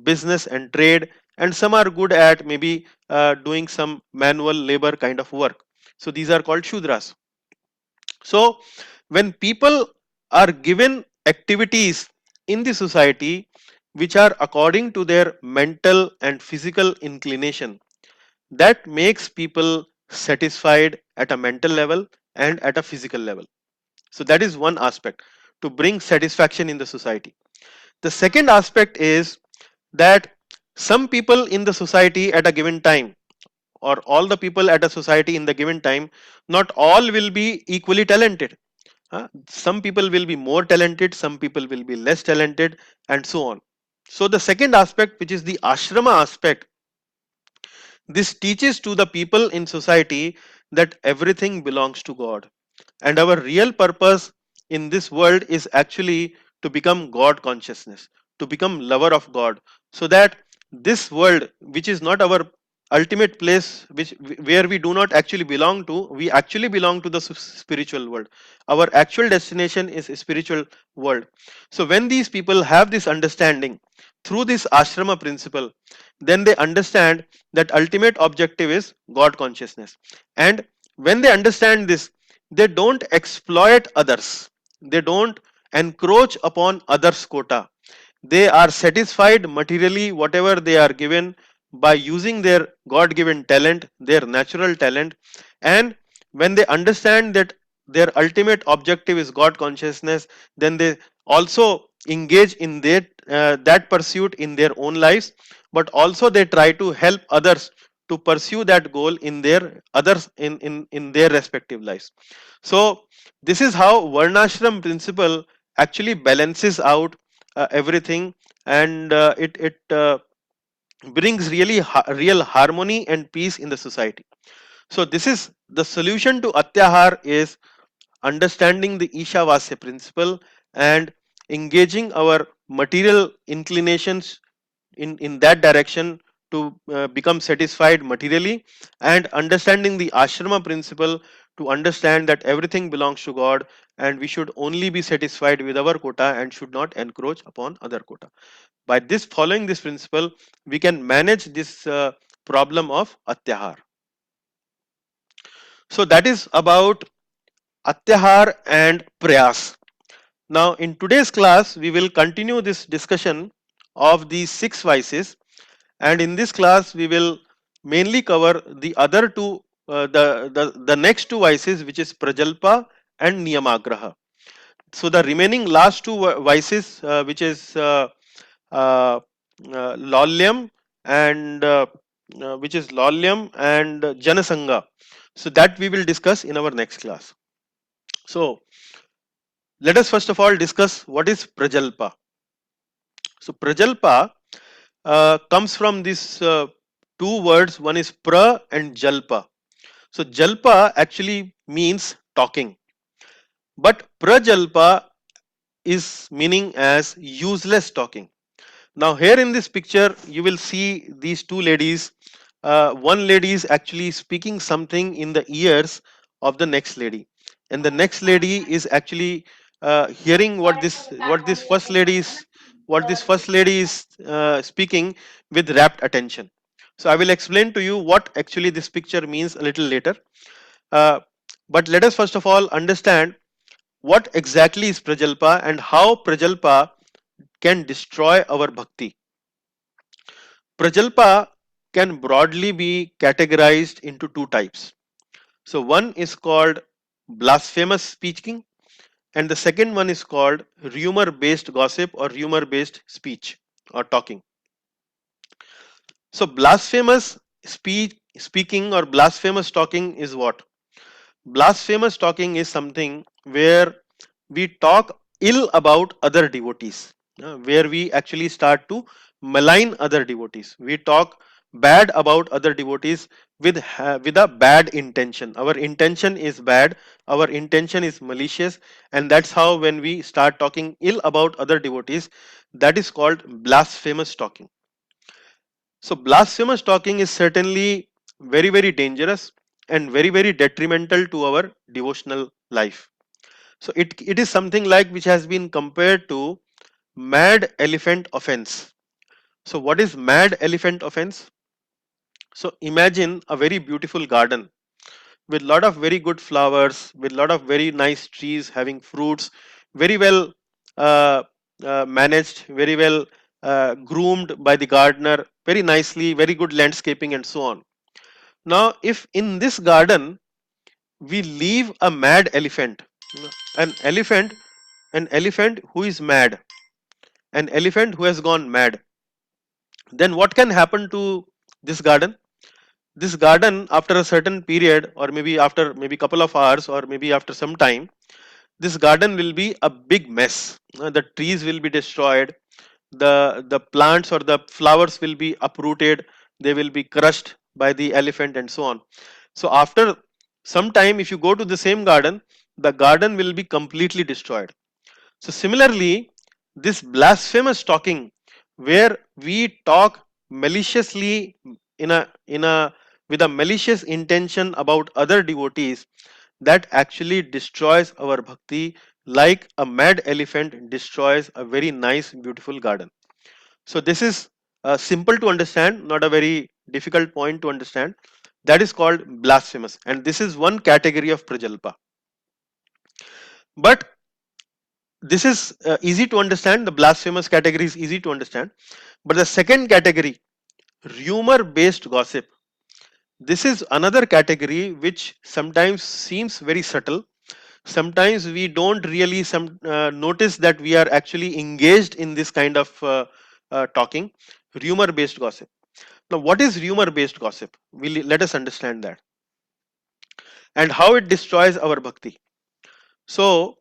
business and trade, and some are good at maybe doing some manual labor kind of work. So these are called Shudras. So when people are given activities in the society which are according to their mental and physical inclination, that makes people satisfied at a mental level and at a physical level. So that is one aspect to bring satisfaction in the society. The second aspect is that some people in the society at a given time, or all the people at a society in the given time, not all will be equally talented. Some people will be more talented, some people will be less talented, and so on. So the second aspect, which is the ashrama aspect, this teaches to the people in society that everything belongs to God. And our real purpose in this world is actually to become God consciousness, to become lover of God, so that this world, which is not our ultimate place, which where we do not actually belong to, we actually belong to the spiritual world. Our actual destination is a spiritual world. So when these people have this understanding through this ashrama principle, then they understand that ultimate objective is God consciousness. And when they understand this, they don't exploit others, they don't encroach upon others' quota. They are satisfied materially whatever they are given by using their God given talent, their natural talent. And when they understand that their ultimate objective is God consciousness, then they also engage in that pursuit in their own lives, but also they try to help others to pursue that goal in their others in their respective lives. So this is how Varnashram principle actually balances out everything, and it brings really real harmony and peace in the society. So this is the solution to atyahar, is understanding the Ishavasya principle and engaging our material inclinations in that direction to become satisfied materially, and understanding the ashrama principle to understand that everything belongs to God and we should only be satisfied with our quota and should not encroach upon other quota. By this, following this principle, we can manage this problem of atyahar. So that is about atyahar and prayas. Now in today's class we will continue this discussion of these six vices, and in this class we will mainly cover the other two, the next two vices, which is Prajalpa and Niyamagraha. So the remaining last two vices, which is uh, Laulyam and Janasanga. So that we will discuss in our next class. So let us first of all discuss what is Prajalpa. So Prajalpa comes from these two words. One is pra and jalpa. So jalpa actually means talking, but prajalpa is meaning as useless talking. Now here in this picture you will see these two ladies. One lady is actually speaking something in the ears of the next lady, and the next lady is actually hearing what this first lady is speaking with rapt attention. So I will explain to you what actually this picture means a little later. Uh, but let us first of all understand what exactly is Prajalpa and how Prajalpa can destroy our bhakti. Prajalpa can broadly be categorized into two types. So one is called blasphemous speaking, and the second one is called rumor based gossip or rumor based speech or talking. So blasphemous speaking or blasphemous talking is what? Blasphemous talking is something where we talk ill about other devotees, where we actually start to malign other devotees. We talk bad about other devotees with a bad intention. Our intention is bad, our intention is malicious, and that's how when we start talking ill about other devotees, that is called blasphemous talking. So blasphemous talking is certainly very dangerous and very detrimental to our devotional life. So it is something like which has been compared to mad elephant offense. So what is mad elephant offense? So imagine a very beautiful garden with lot of very good flowers, with lot of very nice trees having fruits, very well uh, managed, very well groomed by the gardener, very nicely, very good landscaping and so on. Now if in this garden we leave a mad elephant, an elephant, an elephant who is mad, an elephant who has gone mad, then what can happen to this garden? This garden, after a certain period, or maybe after maybe couple of hours, or maybe after some time, this garden will be a big mess. The trees will be destroyed, the plants or the flowers will be uprooted, they will be crushed by the elephant and so on. So after some time, if you go to the same garden, the garden will be completely destroyed. So similarly, this blasphemous talking, where we talk maliciously in a with a malicious intention about other devotees, that actually destroys our bhakti like a mad elephant destroys a very nice beautiful garden. So this is simple to understand, not a very difficult point to understand. That is called blasphemous, and this is one category of prajalpa. But this is easy to understand. The blasphemous category is easy to understand. But the second category, rumor based gossip, this is another category which sometimes seems very subtle. Sometimes we don't really notice that we are actually engaged in this kind of talking. Rumor based gossip. Now what is rumor based gossip? Let us understand that and how it destroys our bhakti. So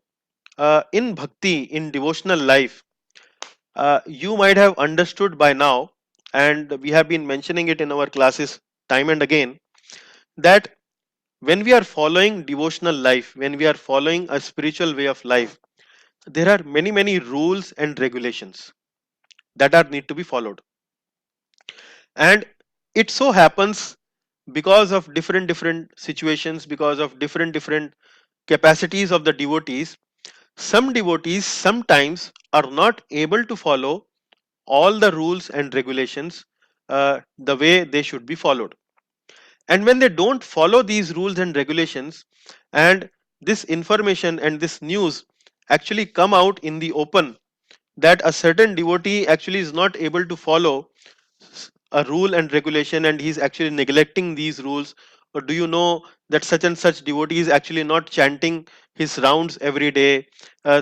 in bhakti, in devotional life, you might have understood by now, and we have been mentioning it in our classes time and again, that when we are following devotional life, when we are following a spiritual way of life, there are many rules and regulations that are need to be followed. And it so happens, because of different situations, because of different capacities of the devotees, some devotees sometimes are not able to follow all the rules and regulations the way they should be followed. And when they don't follow these rules and regulations, and this information and this news actually come out in the open, that a certain devotee actually is not able to follow a rule and regulation and he's actually neglecting these rules? Or do you know that such and such devotee is actually not chanting his rounds every day?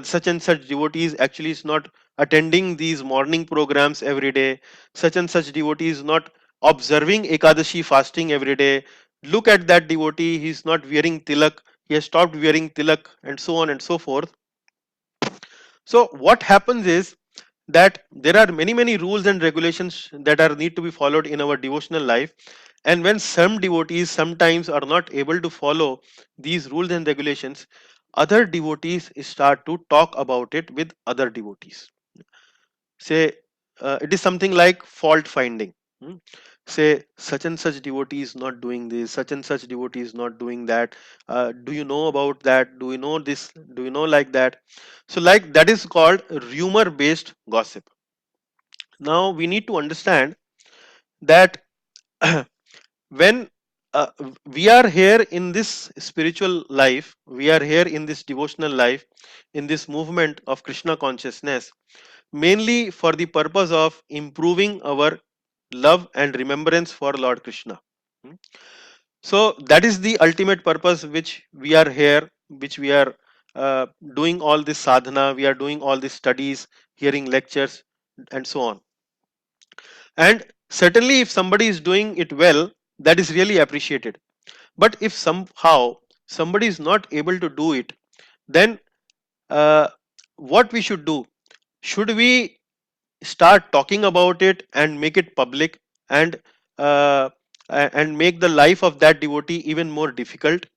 Such and such devotees actually is not attending these morning programs every day. Such and such devotee is not observing Ekadashi fasting every day. Look at that devotee, he's not wearing tilak, he has stopped wearing tilak, and so on and so forth. So what happens is that there are many rules and regulations that are need to be followed in our devotional life, and when some devotees sometimes are not able to follow these rules and regulations, other devotees start to talk about it with other devotees. Say it is something like fault finding. Hmm. Say such and such devotee is not doing this, such and such devotee is not doing that. Do you know about that? Do you know this? Do you know like that? So like that is called rumor based gossip. Now we need to understand that when uh, we are here in this spiritual life, we are here in this devotional life, in this movement of Krishna consciousness, mainly for the purpose of improving our love and remembrance for Lord Krishna. Hmm. So that is the ultimate purpose which we are here, which we are doing all this sadhana, we are doing all these studies, hearing lectures, and so on. And certainly, if somebody is doing it well, that is really appreciated. But if somehow somebody is not able to do it, then uh, what we should do? Should we start talking about it and make it public, and uh, and make the life of that devotee even more difficult?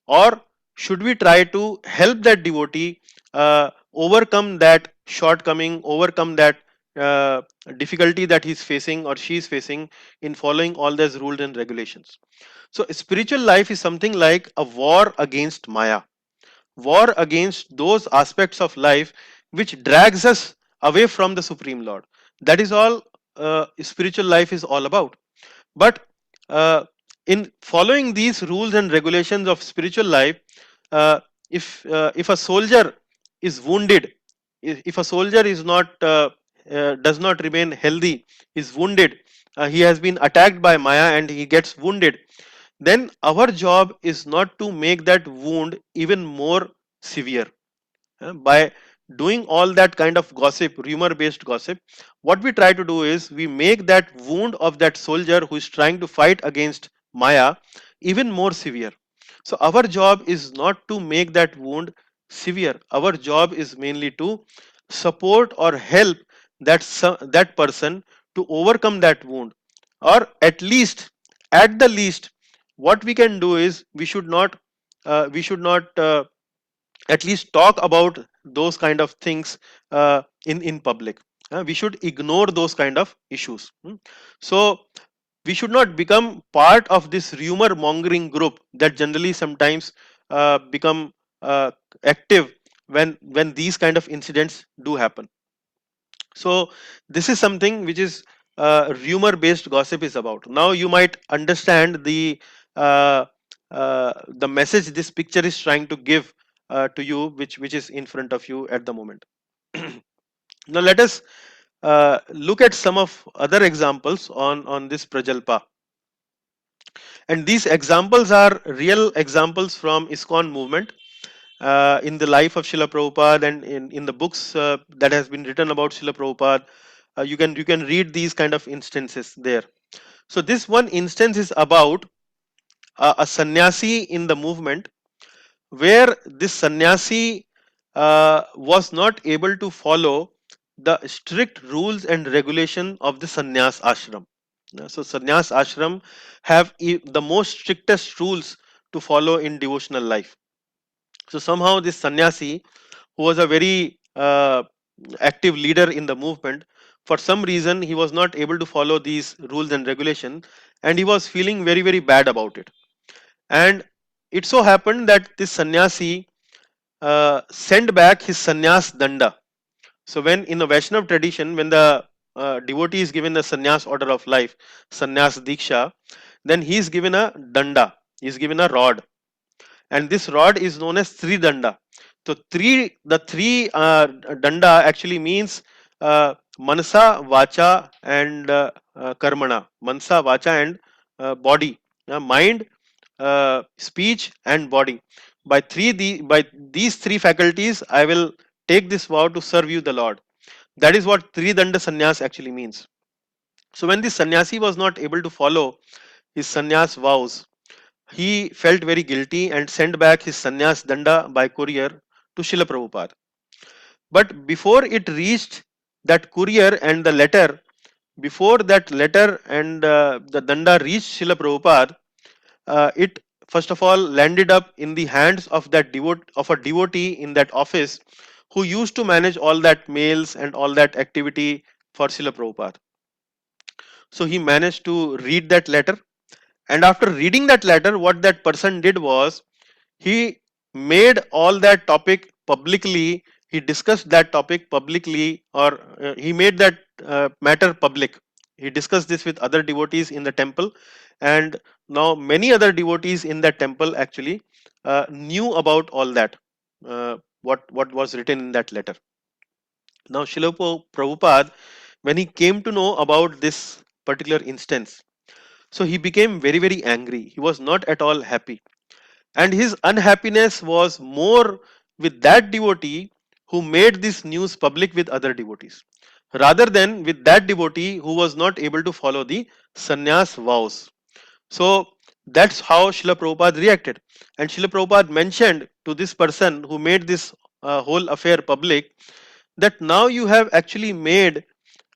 Or should we try to help that devotee overcome that shortcoming, overcome that uh, difficulty that he's facing or she's facing in following all those rules and regulations? So spiritual life is something like a war against Maya, war against those aspects of life which drags us away from the Supreme Lord. That is all spiritual life is all about. But in following these rules and regulations of spiritual life, uh, if a soldier is wounded, if a soldier is not does not remain healthy, is wounded, he has been attacked by Maya and he gets wounded, then our job is not to make that wound even more severe. By doing all that kind of gossip, rumor based gossip, what we try to do is we make that wound of that soldier who is trying to fight against Maya even more severe. So our job is not to make that wound severe, our job is mainly to support or help that person to overcome that wound. Or at the least, what we can do is we should not at least talk about those kind of things in public. We should ignore those kind of issues. So we should not become part of this rumor mongering group that generally sometimes become active when these kind of incidents do happen. So this is something which is rumor based gossip is about. Now you might understand uh, the message this picture is trying to give to you, which is in front of you at the moment. Now let us look at some of other examples on this Prajalpa, and these examples are real examples from ISKCON movement, in the life of Srila Prabhupada, and in the books that has been written about Srila Prabhupada. You can read these kind of instances there. So this one instance is about a sannyasi in the movement, where this sannyasi was not able to follow the strict rules and regulation of the sannyas ashram. So sannyas ashram have the most strictest rules to follow in devotional life. So somehow this sannyasi, who was a very active leader in the movement, for some reason he was not able to follow these rules and regulation, and he was feeling very bad about it. And it so happened that this sannyasi sent back his sannyas danda. So when in the Vaishnav tradition, when the devotee is given the sannyas order of life, sannyas diksha, then he is given a danda, he is given a rod, and this rod is known as three danda. So the three danda actually means manasa, vacha, and karmana. Manasa, vacha, and body, mind, speech, and body. By these three faculties, I will take this vow to serve you, the Lord. That is what Tridanda Sannyas actually means. So when this sannyasi was not able to follow his sannyas vows, he felt very guilty and sent back his sannyas danda by courier to Srila Prabhupada. But before it reached that courier and the letter, before that letter and the danda reached Srila Prabhupada, it first of all landed up in the hands of of a devotee in that office who used to manage all that mails and all that activity for Srila Prabhupada. So he managed to read that letter, and after reading that letter, what that person did was he made all that topic publicly. He discussed that topic publicly, or he made that matter public. He discussed this with other devotees in the temple, and now many other devotees in that temple actually knew about all that, what was written in that letter. Now Srila Prabhupada, when he came to know about this particular instance, so he became very, very angry. He was not at all happy. And his unhappiness was more with that devotee who made this news public with other devotees, rather than with that devotee who was not able to follow the sannyas vows. So that's how Srila Prabhupada reacted. And Srila Prabhupada mentioned to this person who made this whole affair public that now you have actually made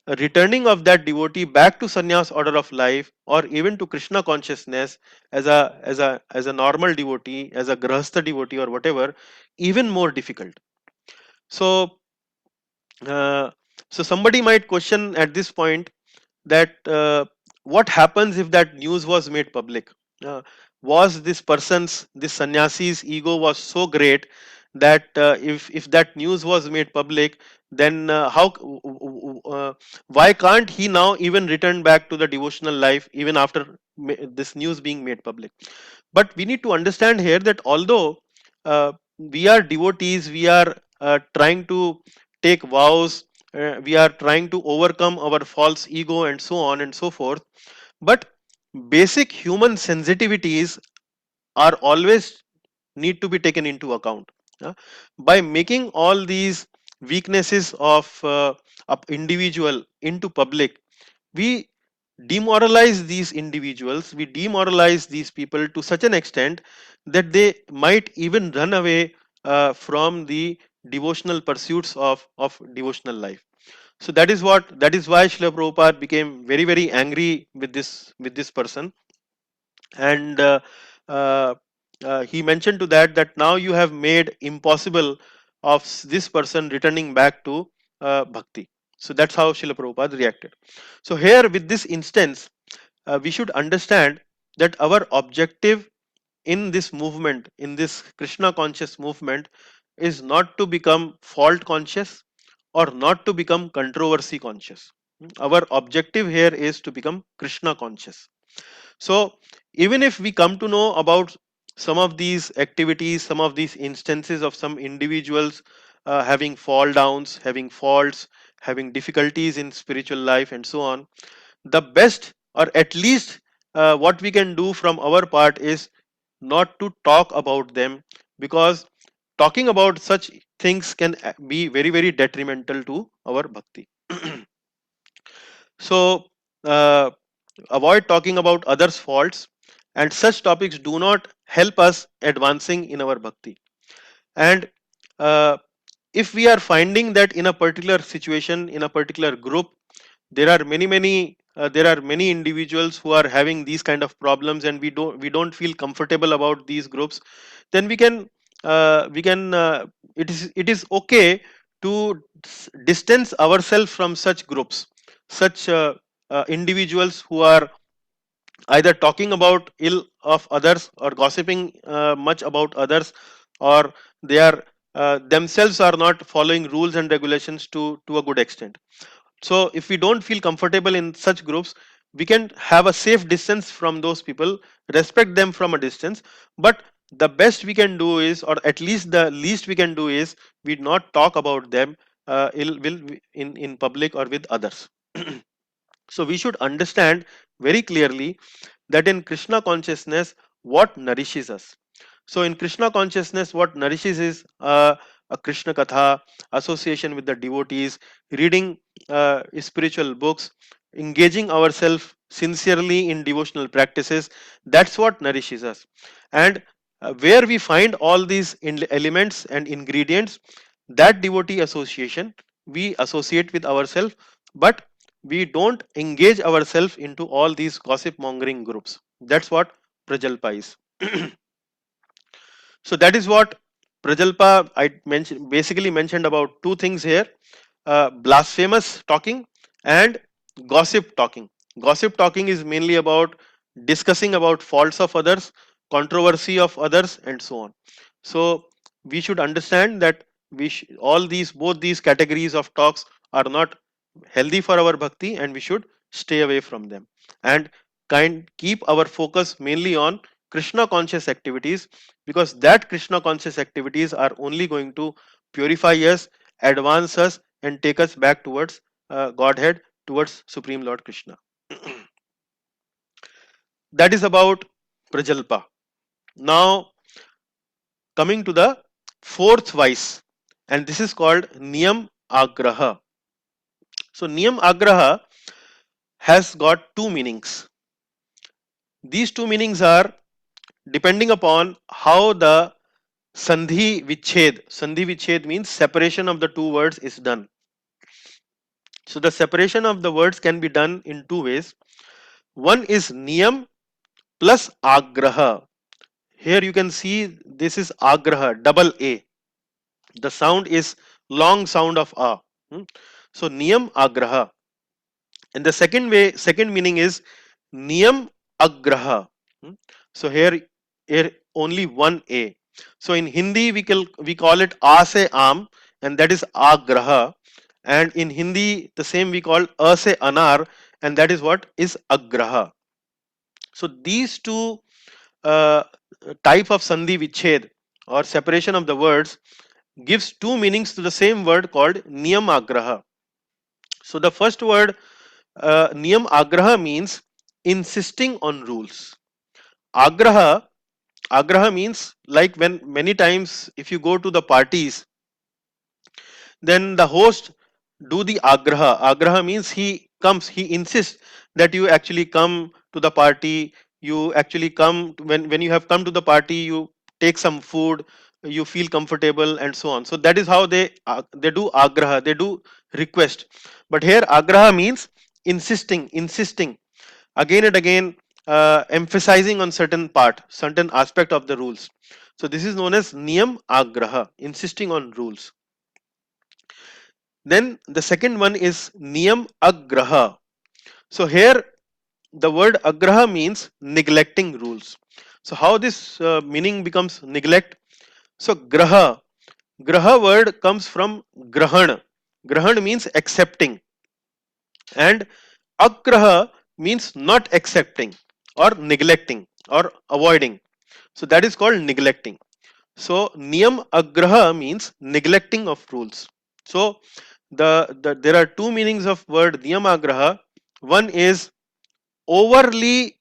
a returning of that devotee back to sannyas order of life, or even to Krishna consciousness as a normal devotee, as a grahastha devotee or whatever, even more difficult. So uh, so somebody might question at this point that what happens if that news was made public. uh, was this sannyasi's ego was so great that if that news was made public, then why can't he now even return back to the devotional life even after this news being made public? But we need to understand here that although we are devotees, we are trying to take vows, we are trying to overcome our false ego and so on and so forth, but basic human sensitivities are always need to be taken into account. By making all these weaknesses of individual into public, we demoralize these individuals, we demoralize these people to such an extent that they might even run away from the devotional pursuits of devotional life. So that is why Srila Prabhupada became very, very angry with this person, and uh, he mentioned to that now you have made impossible of this person returning back to bhakti. So that's how Srila Prabhupada reacted. So here with this instance, we should understand that our objective in this movement, in this Krishna conscious movement, is not to become fault conscious or not to become controversy conscious. Our objective here is to become Krishna conscious. So even if we come to know about some of these activities, some of these instances of some individuals having fall downs, having faults, having difficulties in spiritual life and so on, the best, or at least what we can do from our part, is not to talk about them, because talking about such things can be very, very detrimental to our bhakti. So avoid talking about others faults, and such topics do not help us advancing in our bhakti. And uh, if we are finding that in a particular situation, in a particular group, there are many individuals who are having these kind of problems, and we don't feel comfortable about these groups, then we can it is okay to distance ourselves from such groups, such individuals who are either talking about ill of others, or gossiping much about others, or they are themselves are not following rules and regulations to a good extent. So if we don't feel comfortable in such groups, we can have a safe distance from those people, respect them from a distance. But the best we can do is, or at least the least we can do is, we not talk about them, ill will in public or with others. So we should understand very clearly that in Krishna consciousness, what nourishes us. So in Krishna consciousness, what nourishes is a Krishna Katha, association with the devotees, reading spiritual books, engaging ourselves sincerely in devotional practices. That's what nourishes us. And where we find all these elements and ingredients, that devotee association, we associate with ourselves, but we don't engage ourselves into all these gossip mongering groups. That's what Prajalpa is. So that is what Prajalpa I mentioned, basically mentioned about two things here: blasphemous talking and gossip talking. Gossip talking is mainly about discussing about faults of others, controversy of others, and so on. So we should understand that all these both these categories of talks are not healthy for our bhakti, and we should stay away from them and keep our focus mainly on Krishna conscious activities, because that Krishna conscious activities are only going to purify us, advance us, and take us back towards Godhead, towards Supreme Lord Krishna. That is about Prajalpa. Now coming to the fourth vice, and this is called Niyam Agraha. So Niyam Agraha has got two meanings. These two meanings are depending upon how the Sandhi Vichhed means separation of the two words is done. So the separation of the words can be done in two ways. One is Niyam plus Agraha. Here you can see this is Agraha, double A. The sound is long sound of A. So Niyam Agraha. And the second meaning is Niyam Agraha. So here only one A. So in Hindi we call it A se Am, and that is Agraha. And in Hindi the same we call A se Anar, and that is what is Agraha. So these two uh, type of Sandhi Vichhed or separation of the words gives two meanings to the same word called Niyam Agraha. So the first word Niyam Agraha means insisting on rules. Agraha means like when many times if you go to the parties, then the host do the agraha means he insists that you actually come to the party, you actually when you have come to the party, you take some food, you feel comfortable and so on. So that is how they do agraha, they do request. But here agraha means insisting again and again, emphasizing on certain aspect of the rules. So this is known as niyam agraha, insisting on rules. Then the second one is niyam agraha. So here the word agraha means neglecting rules. So how this meaning becomes neglect? So graha word comes from grahan. Grahan means accepting, and agraha means not accepting or neglecting or avoiding. So that is called neglecting. So niyam agraha means neglecting of rules. So there are two meanings of word niyam agraha. One is overly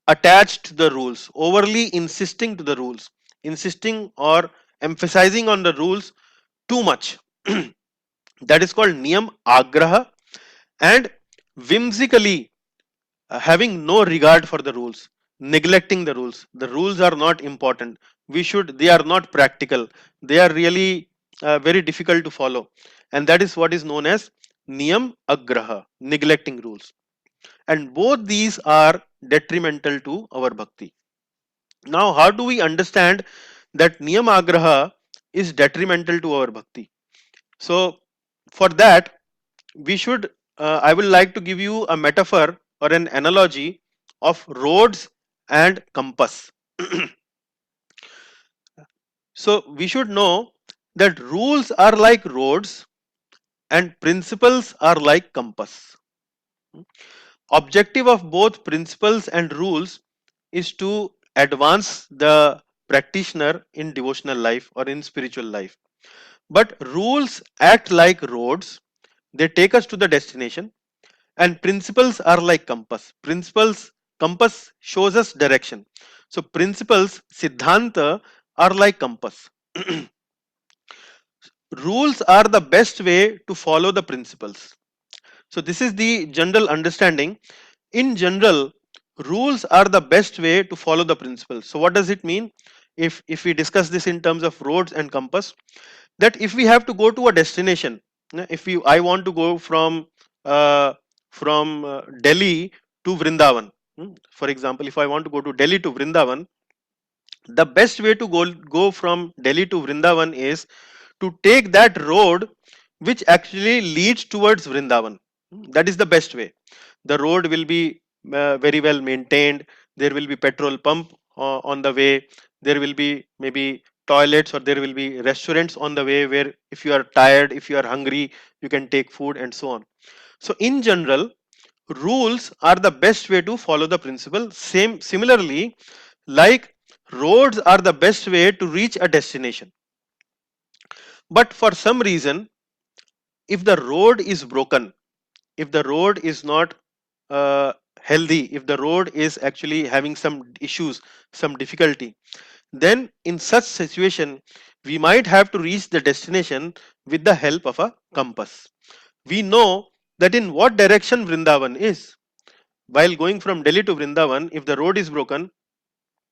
attached to the rules, overly insisting to the rules, insisting or emphasizing on the rules too much. That is called niyam agraha. And whimsically having no regard for the rules, neglecting the rules. The rules are not important, they are not practical, they are really very difficult to follow, and that is what is known as niyam agraha, neglecting rules. And both these are detrimental to our bhakti. Now how do we understand that niyam agraha is detrimental to our bhakti? So for that we should I will like to give you a metaphor or an analogy of roads and compass. So we should know that rules are like roads and principles are like compass. Objective of both principles and rules is to advance the practitioner in devotional life or in spiritual life. But rules act like roads, they take us to the destination, and principles are like compass. Compass shows us direction. So principles, siddhanta, are like compass. Rules are the best way to follow the principles. So this is the general understanding. In general, rules are the best way to follow the principles. So what does it mean? If we discuss this in terms of roads and compass, that if we have to go to a destination, if we I want to go uh, from Delhi to Vrindavan, for example, if I want to go to Delhi to Vrindavan, the best way to go from Delhi to Vrindavan is to take that road which actually leads towards Vrindavan. That is the best way. The road will be very well maintained. There will be petrol pump on the way. There will be maybe toilets, or there will be restaurants on the way where if you are tired, if you are hungry, you can take food and so on. So in general, rules are the best way to follow the principle. Similarly, like roads are the best way to reach a destination. But for some reason, if the road is broken, if the road is not healthy, if the road is actually having some issues, some difficulty, then in such situation we might have to reach the destination with the help of a compass. We know that in what direction Vrindavan is. While going from Delhi to Vrindavan, if the road is broken,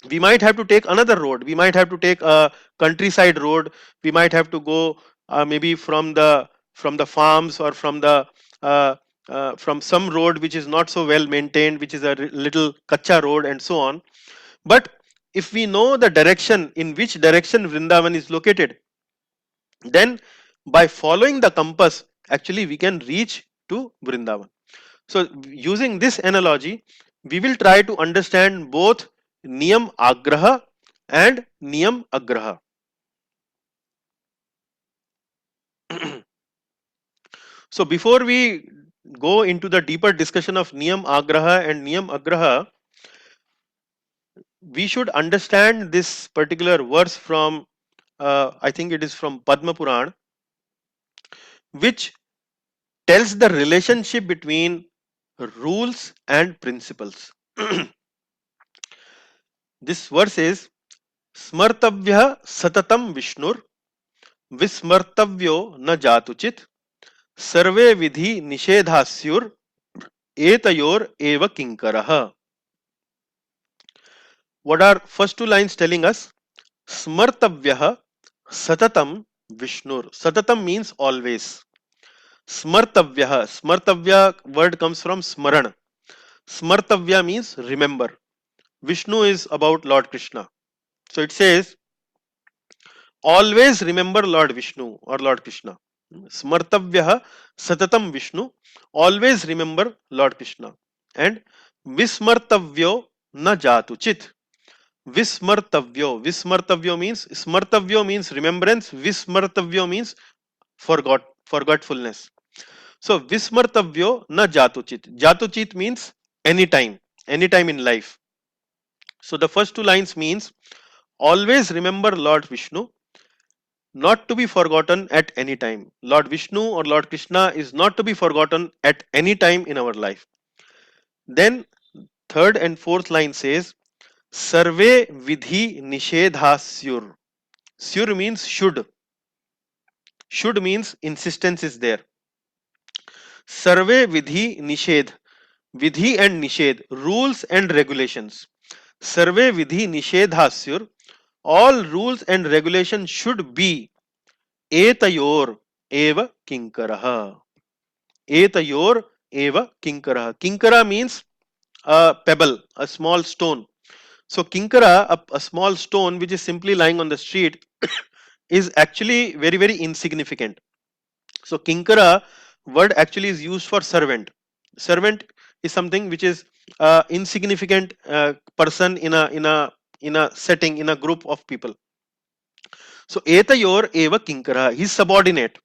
we might have to take another road. We might have to take a countryside road. We might have to go maybe from the farms, or uh, from some road which is not so well maintained, which is a little kacha road and so on. But if we know the direction, in which direction Vrindavan is located, then by following the compass, actually we can reach to Vrindavan. So using this analogy, we will try to understand both niyam agraha and niyam agraha. So before we go into the deeper discussion of niyam agraha and niyam agraha, we should understand this particular verse from I think it is from Padma Puran, which tells the relationship between rules and principles. This verse is Smartavya satatam Vishnur Vismartavyo na jatuchit Sarve vidhi nishedhasyur etayor eva kinkaraha. What are first two lines telling us? Smartavya satatam Vishnur. Satatam means always. Smartavya. Smartavya word comes from smaran. Smartavya means remember. Vishnu is about Lord Krishna. So it says, always remember Lord Vishnu or Lord Krishna. Smartavya satatam Vishnu. Always remember Lord Krishna. And Vismartavyo na jatu chit. Vismartavyo. Vismartavyo means, Smartavyo means remembrance. Vismartavyo means forgetfulness. So Vismartavyo na jatuchit. Jatuchit means anytime in life. So the first two lines means always remember Lord Vishnu, not to be forgotten at any time. Lord Vishnu or Lord Krishna is not to be forgotten at any time in our life. Then third and fourth line says Sarve vidhi nishedhasyur. Syur means should. Should means insistence is there. Sarve vidhi nishedh. Vidhi and nishedh, rules and regulations. Sarve vidhi nishedhasyur. All rules and regulations should be etayor eva kinkaraha. Etayor eva kinkaraha. Kinkara means a pebble, a small stone. So kinkara, a small stone which is simply lying on the street, is actually very insignificant. So kinkara word actually is used for servant. Servant is something which is insignificant person in a setting, in a group of people. So etayor eva kinkara, his subordinate.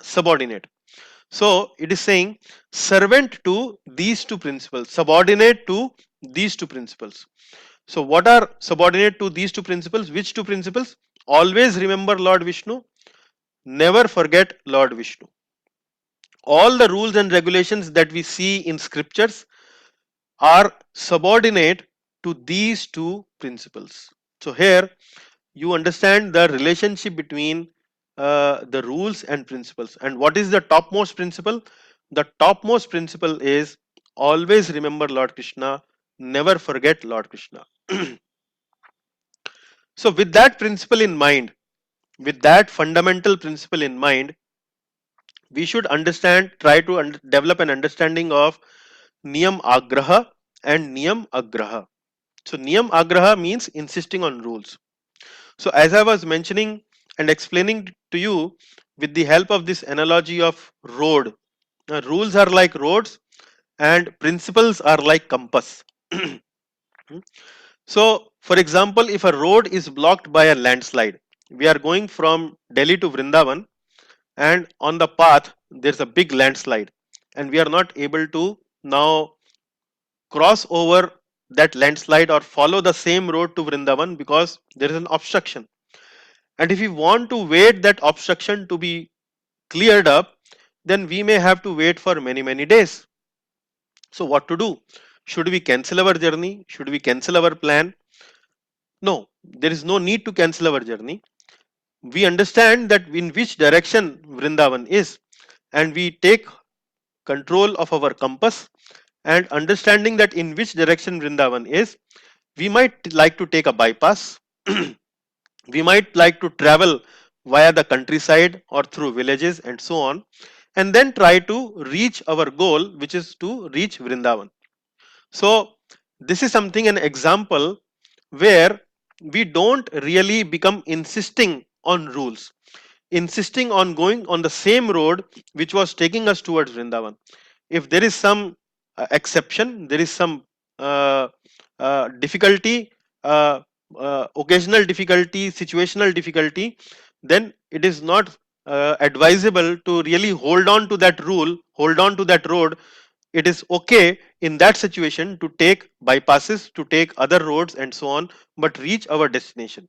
Subordinate. So it is saying servant to these two principles, subordinate to these two principles. So what are subordinate to these two principles? Which two principles? Always remember Lord Vishnu, never forget Lord Vishnu. All the rules and regulations that we see in scriptures are subordinate to these two principles. So here you understand the relationship between the rules and principles. And what is the topmost principle? The topmost principle is always remember Lord Krishna, never forget Lord Krishna. So, with that principle in mind, with that fundamental principle in mind, we should understand, try to develop an understanding of Niyam Agraha and Niyam Agraha. So, Niyam Agraha means insisting on rules. So, as I was mentioning and explaining to you with the help of this analogy of road, rules are like roads and principles are like compass. So, for example, if a road is blocked by a landslide, we are going from Delhi to Vrindavan, and on the path there's a big landslide, and we are not able to now cross over that landslide or follow the same road to Vrindavan because there is an obstruction. And if we want to wait that obstruction to be cleared up, then we may have to wait for many days. So, what to do? Should we cancel our journey? Should we cancel our plan? No, there is no need to cancel our journey. We understand that in which direction Vrindavan is, and we take control of our compass, and understanding that in which direction Vrindavan is, we might like to take a bypass. We might like to travel via the countryside or through villages and so on, and then try to reach our goal, which is to reach Vrindavan. So, this is something, an example where we don't really become insisting on rules, insisting on going on the same road which was taking us towards Vrindavan. If there is some exception, there is some uh, difficulty, uh, occasional difficulty, situational difficulty, then it is not advisable to really hold on to that rule, hold on to that road. It is okay in that situation to take bypasses, to take other roads and so on, but reach our destination.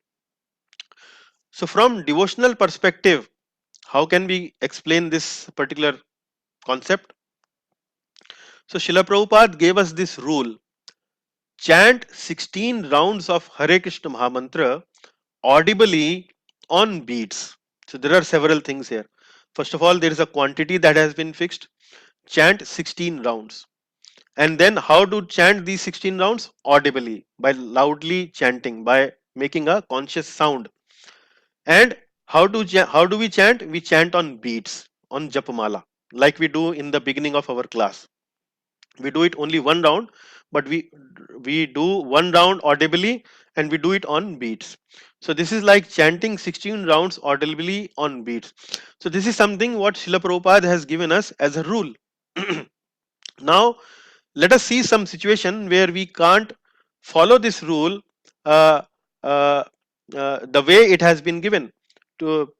So, from devotional perspective, how can we explain this particular concept? So, Srila Prabhupada gave us this rule: chant 16 rounds of Hare Krishna Mahamantra audibly on beats. So, there are several things here. First of all, there is a quantity that has been fixed: chant 16 rounds. And then, how to chant these 16 rounds? Audibly, by loudly chanting, by making a conscious sound. And how do we chant? We chant on beats, on Japamala, like we do in the beginning of our class. We do it only one round, but we do one round audibly, and we do it on beats. So this is like chanting 16 rounds audibly on beats. So this is something what Srila Prabhupada has given us as a rule. Now let us see some situation where we can't follow this rule uh, uh, the way it has been given to.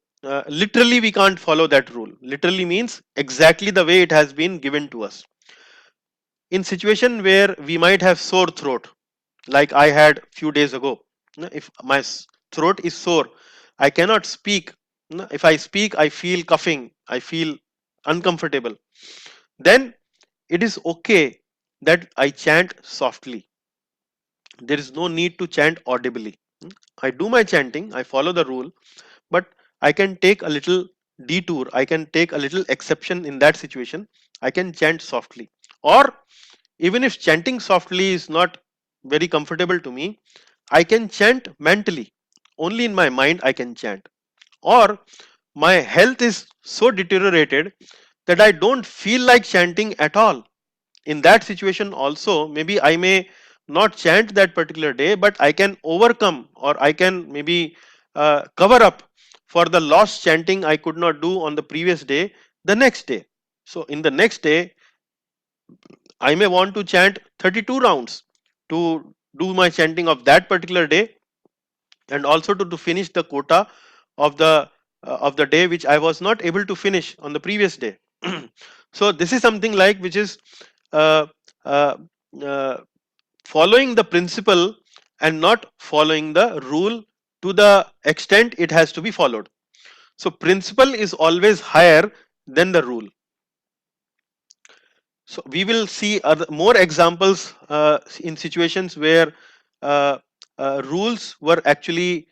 Literally we can't follow that rule. Literally means exactly the way it has been given to us. In situation where we might have sore throat, like I had few days ago. If my throat is sore, I cannot speak. If I speak, I feel coughing, I feel uncomfortable. Then it is okay that I chant softly. There is no need to chant audibly. I do my chanting, I follow the rule, but I can take a little detour, I can take a little exception. In that situation, I can chant softly. Or even if chanting softly is not very comfortable to me, I can chant mentally. Only in my mind I can chant. Or my health is so deteriorated that I don't feel like chanting at all. In that situation also, maybe I may not chant that particular day, but I can overcome, or I can maybe cover up for the lost chanting I could not do on the previous day the next day. So in the next day, I may want to chant 32 rounds to do my chanting of that particular day, and also to finish the quota of the day which I was not able to finish on the previous day. So this is something like which is uh, uh, uh, following the principle and not following the rule to the extent it has to be followed. So principle is always higher than the rule. So we will see more examples in situations where uh, rules were actually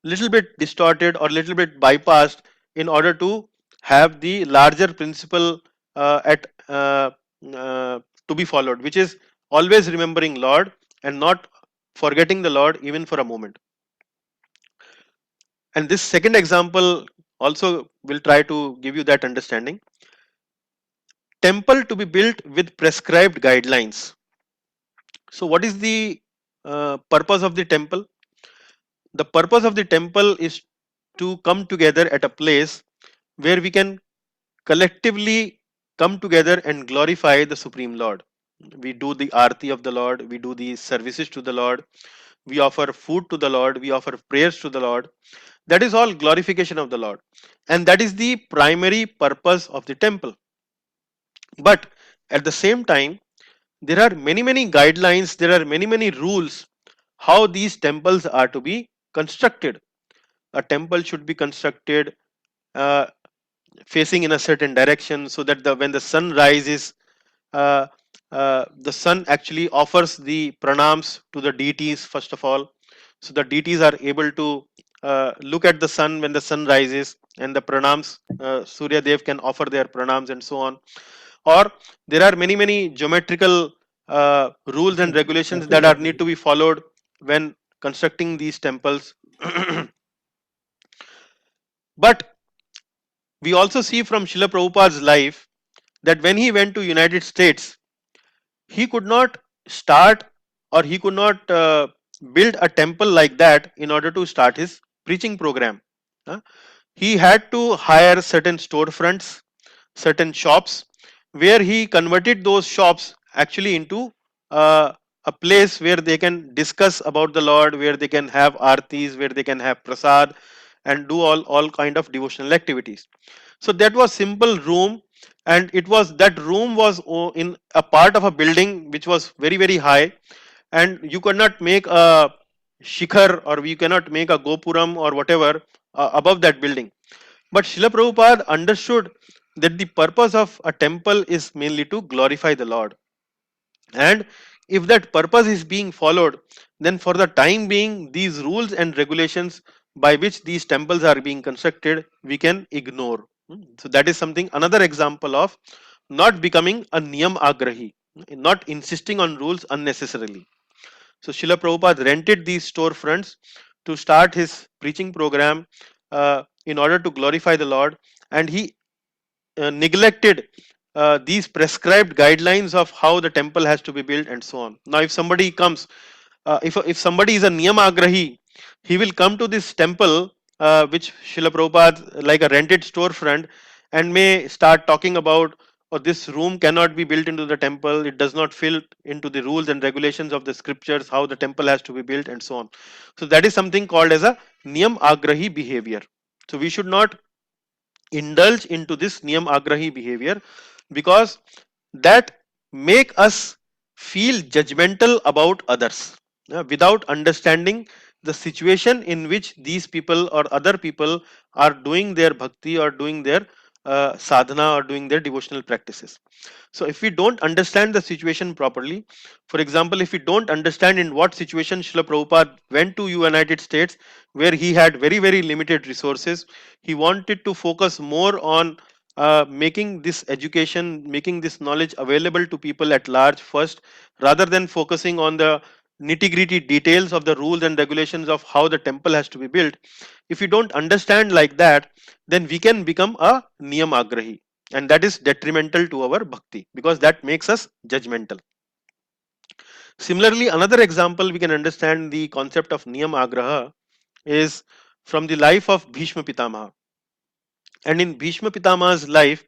little bit distorted or little bit bypassed in order to have the larger principle at to be followed, which is always remembering Lord and not forgetting the Lord even for a moment. And this second example also will try to give you that understanding. Temple to be built with prescribed guidelines. So what is the purpose of the temple? The purpose of the temple is to come together at a place where we can collectively come together and glorify the Supreme Lord. We do the arti of the Lord, we do the services to the Lord, we offer food to the Lord, we offer prayers to the Lord. That is all glorification of the Lord. And that is the primary purpose of the temple. But at the same time, there are many guidelines, there are many rules how these temples are to be constructed. A temple should be constructed uh, facing in a certain direction, so that when the sun rises, uh, the sun actually offers the pranams to the deities first of all, so the deities are able to look at the sun when the sun rises, and the pranams, Surya Dev can offer their pranams and so on. Or there are many geometrical rules and regulations that are need to be followed when constructing these temples. But we also see from Srila Prabhupada's life that when he went to United States, he could not start, or he could not build a temple like that in order to start his preaching program. Uh, He had to hire certain storefronts, certain shops, where he converted those shops actually into uh, a place where they can discuss about the Lord, where they can have artis, where they can have prasad, and do all kind of devotional activities. So that was simple room, and it was that room was in a part of a building which was very high, and you could not make a shikhar, or you cannot make a gopuram or whatever above that building. But Srila Prabhupada understood that the purpose of a temple is mainly to glorify the Lord. And if that purpose is being followed, then for the time being, these rules and regulations by which these temples are being constructed, we can ignore. So that is something, another example of not becoming a niyam agrahi, not insisting on rules unnecessarily. So Srila Prabhupada rented these storefronts to start his preaching program in order to glorify the Lord, and he neglected these prescribed guidelines of how the temple has to be built and so on. Now, if somebody comes, if somebody is a niyamagrahi, he will come to this temple, which Srila Prabhupada, like a rented storefront, and may start talking about, or this room cannot be built into the temple, it does not fit into the rules and regulations of the scriptures, how the temple has to be built and so on. So that is something called as a niyam agrahi behavior. So we should not indulge into this niyam agrahi behavior, because that make us feel judgmental about others without understanding the situation in which these people or other people are doing their bhakti, or doing their sadhana, or doing their devotional practices. So if we don't understand the situation properly, for example, if we don't understand in what situation Srila Prabhupada went to United States, where he had very limited resources, he wanted to focus more on making this education, making this knowledge available to people at large first, rather than focusing on the nitty-gritty details of the rules and regulations of how the temple has to be built. If we don't understand like that, then we can become a niyam agrahi, and that is detrimental to our bhakti, because that makes us judgmental. Similarly, another example we can understand the concept of niyam agraha is from the life of Bhishma Pitamaha. And in Bhishma Pitamaha's life,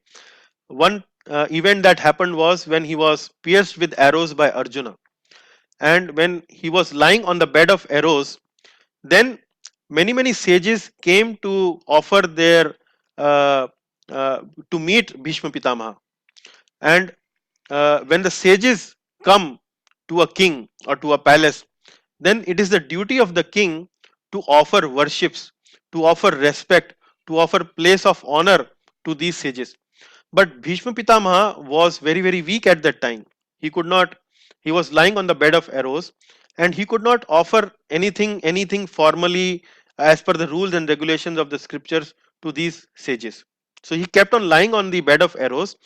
one event that happened was when he was pierced with arrows by Arjuna, and when he was lying on the bed of arrows, then many sages came to offer their uh, uh, to meet Bhishma Pitamaha. And when the sages come to a king or to a palace, then it is the duty of the king to offer worships, to offer respect to offer place of honor to these sages. But Bhishma Pitamaha was very, very weak at that time. He could not, he was lying on the bed of arrows, and he could not offer anything formally as per the rules and regulations of the scriptures to these sages. So he kept on lying on the bed of arrows,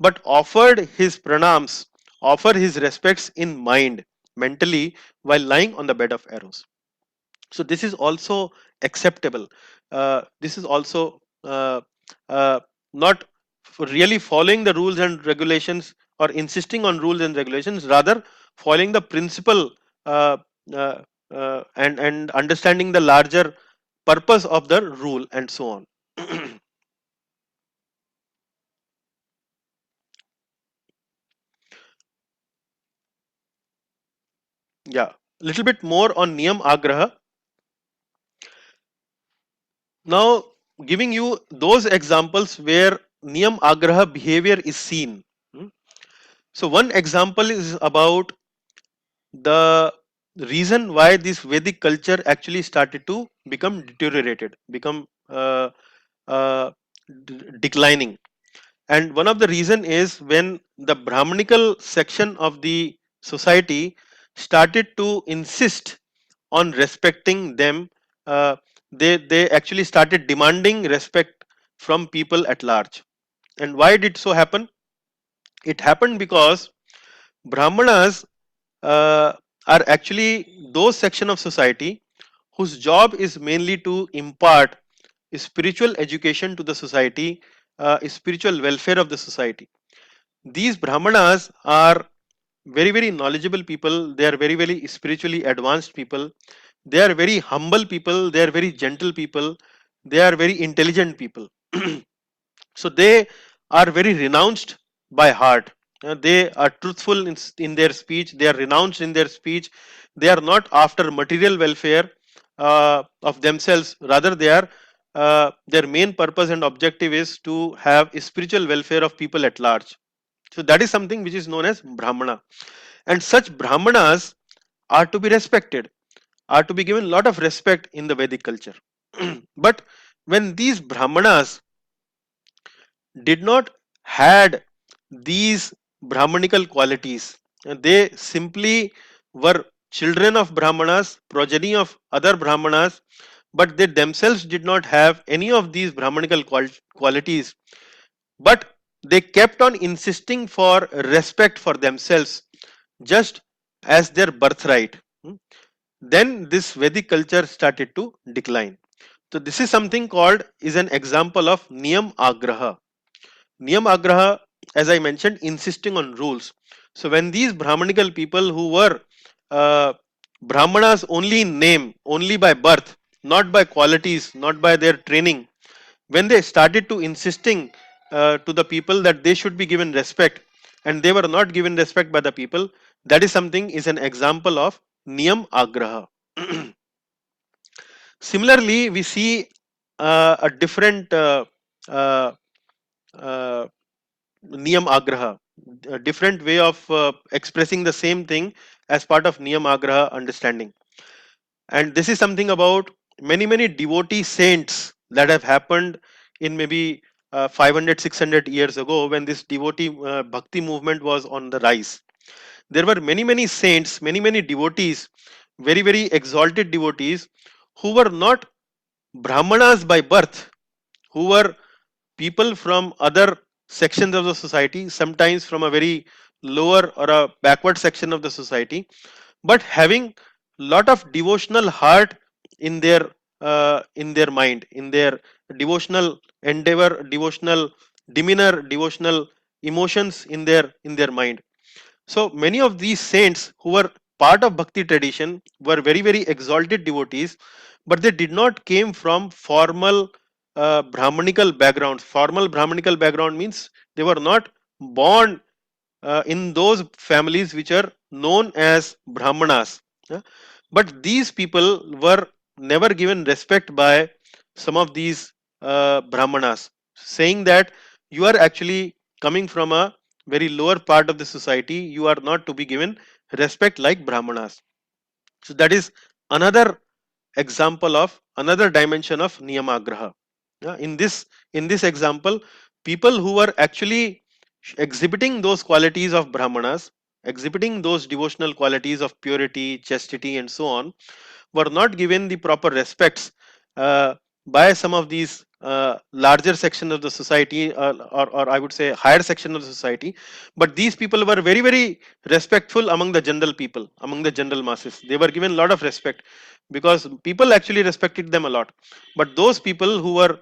but offered his pranams, offered his respects in mind, mentally, while lying on the bed of arrows. So this is also acceptable. This is also not really following the rules and regulations or insisting on rules and regulations, rather following the principle, uh, uh, and understanding the larger purpose of the rule and so on. Yeah, little bit more on Niyam Agraha. Now, giving you those examples where Niyam Agraha behavior is seen. Hmm. So, one example is about the reason why this Vedic culture actually started to become deteriorated, become declining. And one of the reason is when the Brahmanical section of the society started to insist on respecting them. uh, they actually started demanding respect from people at large. And why did so happen? It happened because Brahmanas uh, are actually those section of society whose job is mainly to impart spiritual education to the society, spiritual welfare of the society. These Brahmanas are very knowledgeable people. They are very spiritually advanced people. They are very humble people. They are very gentle people. They are very intelligent people. So they are very renounced by heart. They are truthful in their speech. They are renounced in their speech. They are not after material welfare of themselves. Rather, they are their main purpose and objective is to have spiritual welfare of people at large. So that is something which is known as Brahmana, and such Brahmanas are to be respected, are to be given a lot of respect in the Vedic culture. But when these Brahmanas did not had these Brahmanical qualities, they simply were children of Brahmanas, progeny of other Brahmanas, but they themselves did not have any of these Brahmanical qualities, but they kept on insisting for respect for themselves just as their birthright. Then this Vedic culture started to decline. So this is something called is an example of Niyam Agraha. Niyam Agraha, as I mentioned, insisting on rules. So when these Brahmanical people who were uh, Brahmanas only in name, only by birth, not by qualities, not by their training, when they started to insisting to the people that they should be given respect, and they were not given respect by the people, that is something is an example of Niyam Agraha. Similarly, we see a different uh, uh, Niyam Agraha, a different way of expressing the same thing as part of Niyam Agraha understanding. And this is something about many devotee saints that have happened in maybe 500 600 years ago, when this devotee bhakti movement was on the rise. There were many saints, many devotees, very exalted devotees, who were not Brahmanas by birth, who were people from other sections of the society, sometimes from a very lower or a backward section of the society, but having lot of devotional heart in their mind, in their devotional endeavor, devotional demeanor, devotional emotions in their mind. So many of these saints who were part of bhakti tradition were very exalted devotees, but they did not came from formal Brahmanical backgrounds. Formal Brahmanical background means they were not born in those families which are known as Brahmanas. But these people were never given respect by some of these Brahmanas, saying that you are actually coming from a very lower part of the society, you are not to be given respect like Brahmanas. So that is another example of another dimension of Niyamagraha. In this example, people who were actually exhibiting those qualities of Brahmanas, exhibiting those devotional qualities of purity, chastity, and so on, were not given the proper respects uh, by some of these larger section of the society, or I would say higher section of the society. But these people were very, very respectful among the general people, among the general masses. They were given a lot of respect because people actually respected them a lot. But those people who were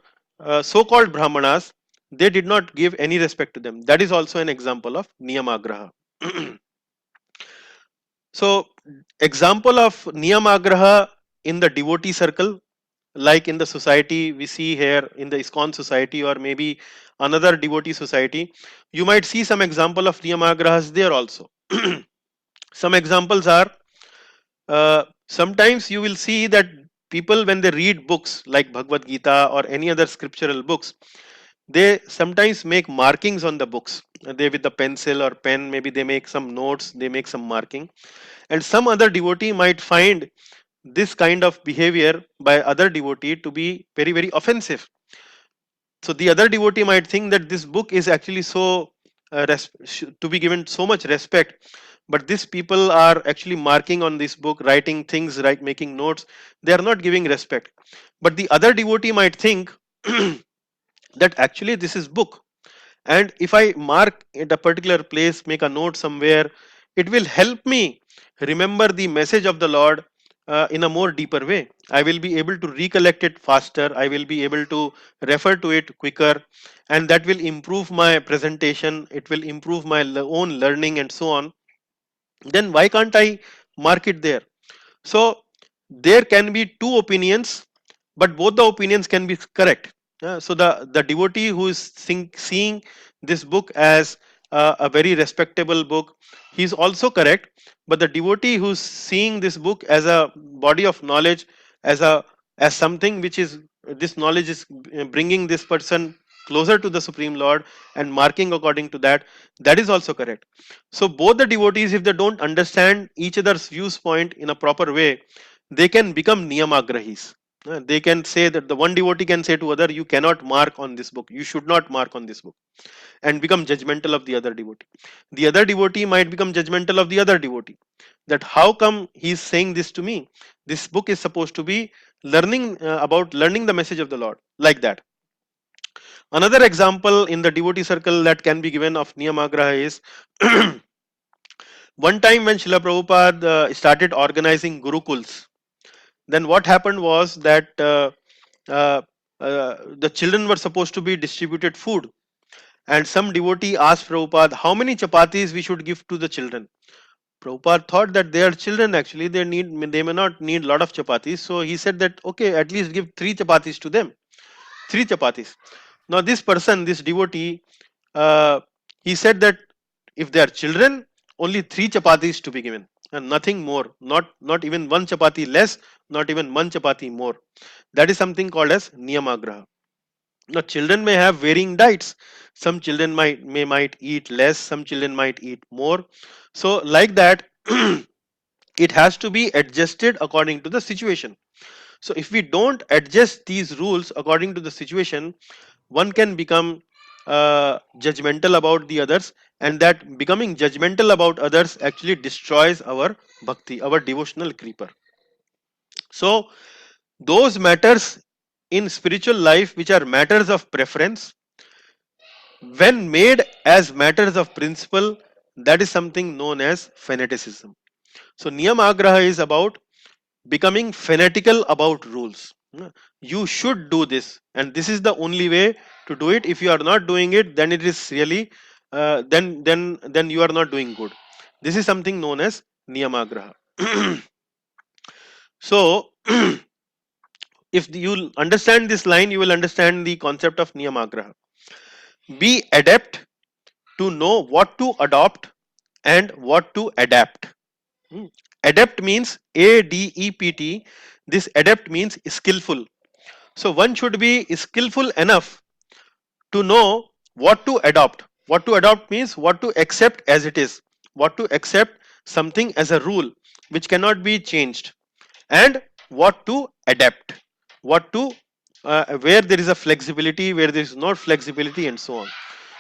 so-called Brahmanas, they did not give any respect to them. That is also an example of Niyamagraha. So, example of Niyamagraha in the devotee circle, like in the society we see here in the ISKCON society, or maybe another devotee society, you might see some example of Niyamagrahas there also. Some examples are, sometimes you will see that people, when they read books like Bhagavad Gita or any other scriptural books, they sometimes make markings on the books. They, with the pencil or pen, maybe they make some notes, they make some marking. And some other devotee might find this kind of behavior by other devotee to be very, very offensive. So the other devotee might think that this book is actually so to be given so much respect, but these people are actually marking on this book, writing things, right, making notes. They are not giving respect. But the other devotee might think that actually this is book, and if I mark at a particular place, make a note somewhere, it will help me remember the message of the Lord in a more deeper way. I will be able to recollect it faster, I will be able to refer to it quicker, and that will improve my presentation, it will improve my own learning and so on. Then why can't I mark it there? So there can be two opinions, but both the opinions can be correct. So the devotee who is seeing this book as a very respectable book, he is also correct. But the devotee who is seeing this book as a body of knowledge, as a as something which is, this knowledge is bringing this person closer to the Supreme Lord and marking according to that, that is also correct. So both the devotees, if they don't understand each other's viewpoint in a proper way, they can become niyamagrahis. They can say that the one devotee can say to other, you cannot mark on this book, you should not mark on this book, and become judgmental of the other devotee. The other devotee might become judgmental of the other devotee, that how come he is saying this to me? This book is supposed to be learning about learning the message of the Lord, like that. Another example in the devotee circle that can be given of niyamagraha is one time when Srila Prabhupada started organizing gurukuls, then what happened was that uh, the children were supposed to be distributed food, and some devotee asked Prabhupada how many chapatis we should give to the children. Prabhupada thought that they are children, actually they may not need a lot of chapatis, so he said that okay, at least give 3 chapatis to them, 3 chapatis. Now this person, this devotee, uh, he said that if they are children, only 3 chapatis to be given and nothing more, not even 1 chapati less, not even 1 chapati more. That is something called as niyamagraha. Now children may have varying diets. Some children might eat less, some children might eat more. So like that, it has to be adjusted according to the situation. So if we don't adjust these rules according to the situation, one can become judgmental about the others, and that becoming judgmental about others actually destroys our bhakti, our devotional creeper. So those matters in spiritual life which are matters of preference, when made as matters of principle, that is something known as fanaticism. So niyamagraha is about becoming fanatical about rules. You should do this, and this is the only way to do it. If you are not doing it, then it is really then you are not doing good. This is something known as niyamagraha. So if you understand this line, you will understand the concept of niyamagraha. Be adept to know what to adopt and what to adapt. Hmm. Adept means ADEPT. This adept means skillful. So one should be skillful enough to know what to adopt. What to adopt means what to accept as it is, what to accept something as a rule which cannot be changed, and what to adapt, what to where there is a flexibility, where there is not flexibility, and so on.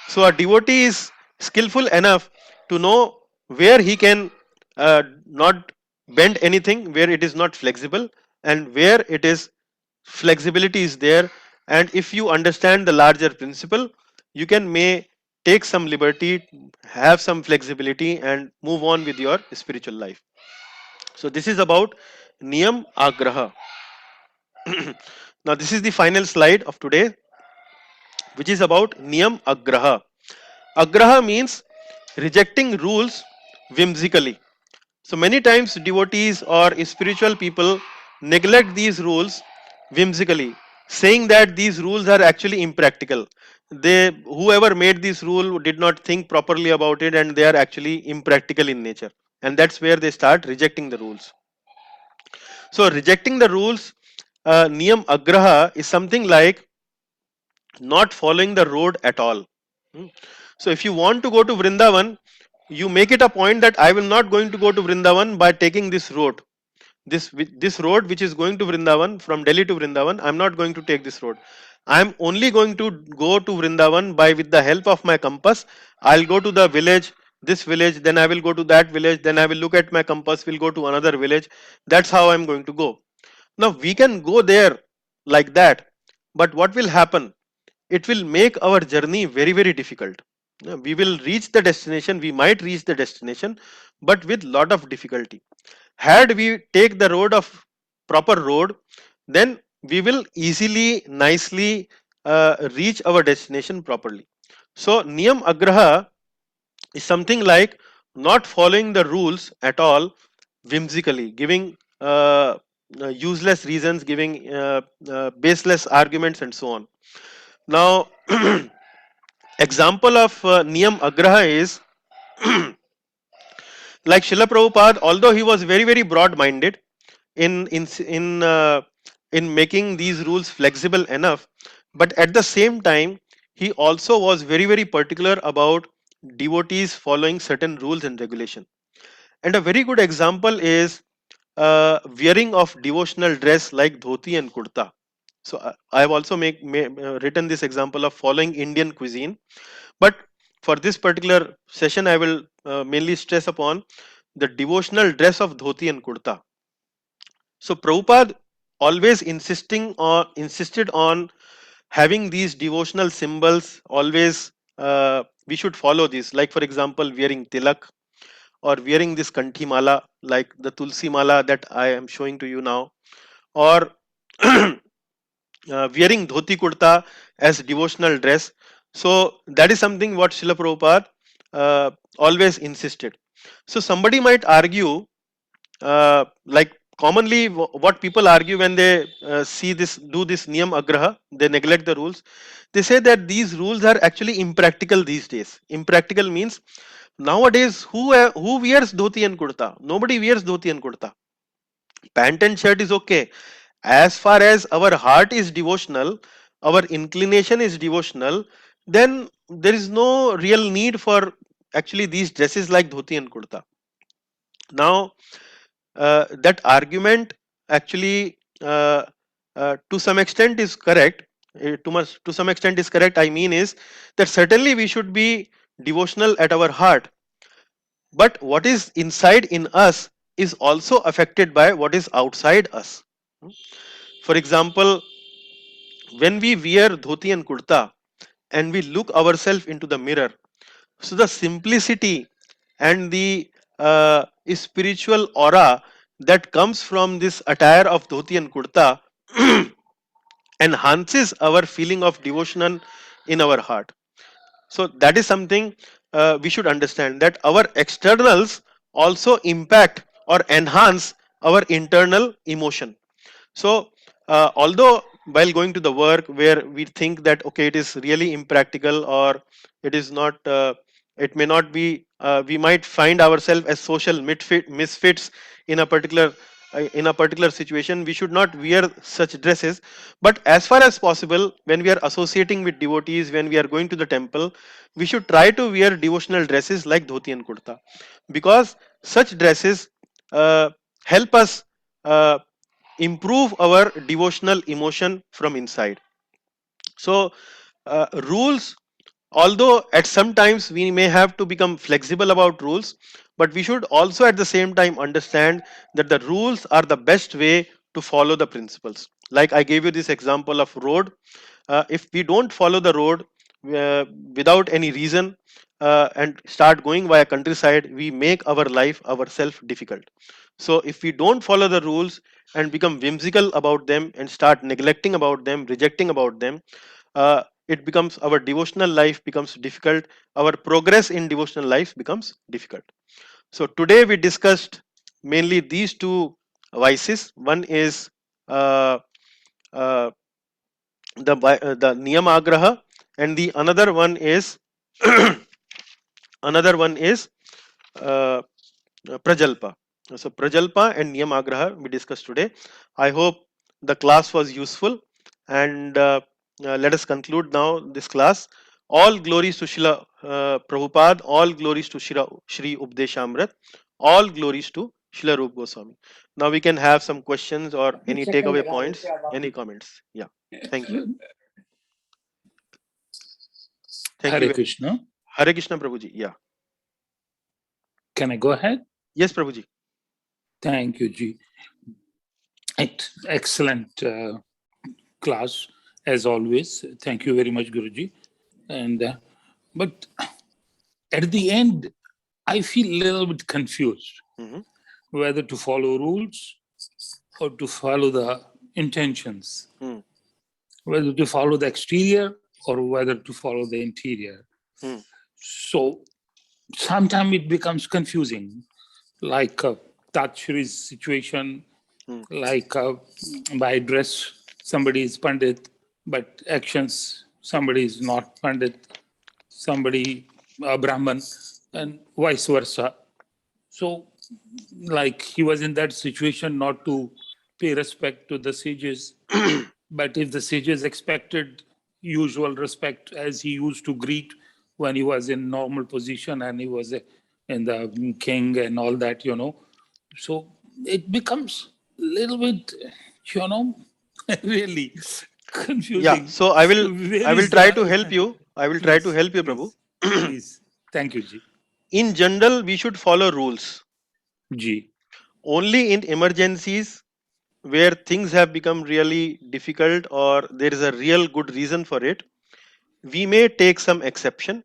So a devotee is skillful enough to know where he can not bend anything, where it is not flexible, and where it is flexibility is there. And if you understand the larger principle, you can may take some liberty, have some flexibility, and move on with your spiritual life. So this is about niyam agraha. Now this is the final slide of today, which is about niyam agraha. Agraha means rejecting rules whimsically. So many times devotees or spiritual people neglect these rules whimsically, saying that these rules are actually impractical. They, whoever made this rule did not think properly about it, and they are actually impractical in nature. And that's where they start rejecting the rules. So rejecting the rules, niyam agraha, is something like not following the road at all. Hmm. So if you want to go to Vrindavan, you make it a point that I will not going to go to Vrindavan by taking this road. This road which is going to Vrindavan, from Delhi to Vrindavan, I'm not going to take this road. I'm only going to go to Vrindavan by with the help of my compass. I'll go to the village, this village, then I will go to that village, then I will look at my compass, will go to another village. That's how I'm going to go. Now we can go there like that, but what will happen? It will make our journey very, very difficult. We will reach the destination, we might reach the destination, but with lot of difficulty. Had we take the road of proper road, then we will easily, nicely reach our destination properly. So niyam agraha is something like not following the rules at all whimsically, giving useless reasons, giving baseless arguments, and so on. Now example of niyam agraha is like Srila Prabhupada, although he was very, very broad minded in making these rules flexible enough, but at the same time he also was very, very particular about devotees following certain rules and regulation. And a very good example is wearing of devotional dress like dhoti and kurta. So I have also written this example of following Indian cuisine, but for this particular session I will mainly stress upon the devotional dress of dhoti and kurta. So Prabhupada always insisted on having these devotional symbols. Always we should follow this. Like for example, wearing tilak or wearing this kanthi mala, like the tulsi mala that I am showing to you now, or wearing dhoti kurta as devotional dress. So that is something what Srila Prabhupada always insisted. So somebody might argue, like commonly what people argue when they see this, do this niyam agraha, they neglect the rules. They say that these rules are actually impractical these days. Impractical means nowadays who wears dhoti and kurta? Nobody wears dhoti and kurta. Pant and shirt is okay. As far as our heart is devotional, our inclination is devotional, then there is no real need for actually these dresses like dhoti and kurta. Now that argument actually to some extent is correct. To some extent is correct. I mean is that certainly we should be devotional at our heart, but what is inside in us is also affected by what is outside us. For example, when we wear dhoti and kurta and we look ourselves into the mirror, so the simplicity and the spiritual aura that comes from this attire of dhoti and kurta enhances our feeling of devotion in our heart. So that is something we should understand, that our externals also impact or enhance our internal emotion. So although while going to the work where we think that okay, it is really impractical, or it is not it may not be, we might find ourselves as social misfits in a particular situation, we should not wear such dresses. But as far as possible, when we are associating with devotees, when we are going to the temple, we should try to wear devotional dresses like dhoti and kurta, because such dresses help us uh, improve our devotional emotion from inside. So rules, although at some times we may have to become flexible about rules, but we should also at the same time understand that the rules are the best way to follow the principles. Like I gave you this example of road. If we don't follow the road uh, without any reason and start going via countryside, we make our life ourself difficult. So if we don't follow the rules and become whimsical about them and start neglecting about them, rejecting about them, it becomes, our devotional life becomes difficult, our progress in devotional life becomes difficult. So today we discussed mainly these two vices. One is uh, uh, the niyamagraha, and the another one is another one is uh, prajalpa. So prajalpa and niyamagraha we discussed today. I hope the class was useful, and let us conclude now this class. All glories to Srila Prabhupada, all glories to Shri Updeshamrit, all glories to Srila Rup Goswami. Now we can have some questions or any takeaway points, any comments. Yeah, thank you. Thank Hare you. Krishna. Hare Krishna, Prabhuji. Yeah. Can I go ahead? Yes, Prabhuji. Thank you, Ji. Excellent class, as always. Thank you very much, Guruji. And but at the end, I feel a little bit confused Mhm. whether to follow rules or to follow the intentions, Hmm. whether to follow the exterior or whether to follow the interior. Hmm. So sometimes it becomes confusing, like Tatshri's situation, Hmm. like by dress somebody is Pandit, but actions somebody is not Pandit, somebody Brahman, and vice versa. So, like he was in that situation not to pay respect to the sages, but if the sages expected usual respect as he used to greet when he was in normal position and he was in the king and all that, so it becomes a little bit, you know, really Yeah. confusing. So Where I will is try to the help you. I will try to please, help you, Prabhu. please, please? Thank you, Ji. In general, we should follow rules. Ji. Only in emergencies where things have become really difficult or there is a real good reason for it, we may take some exception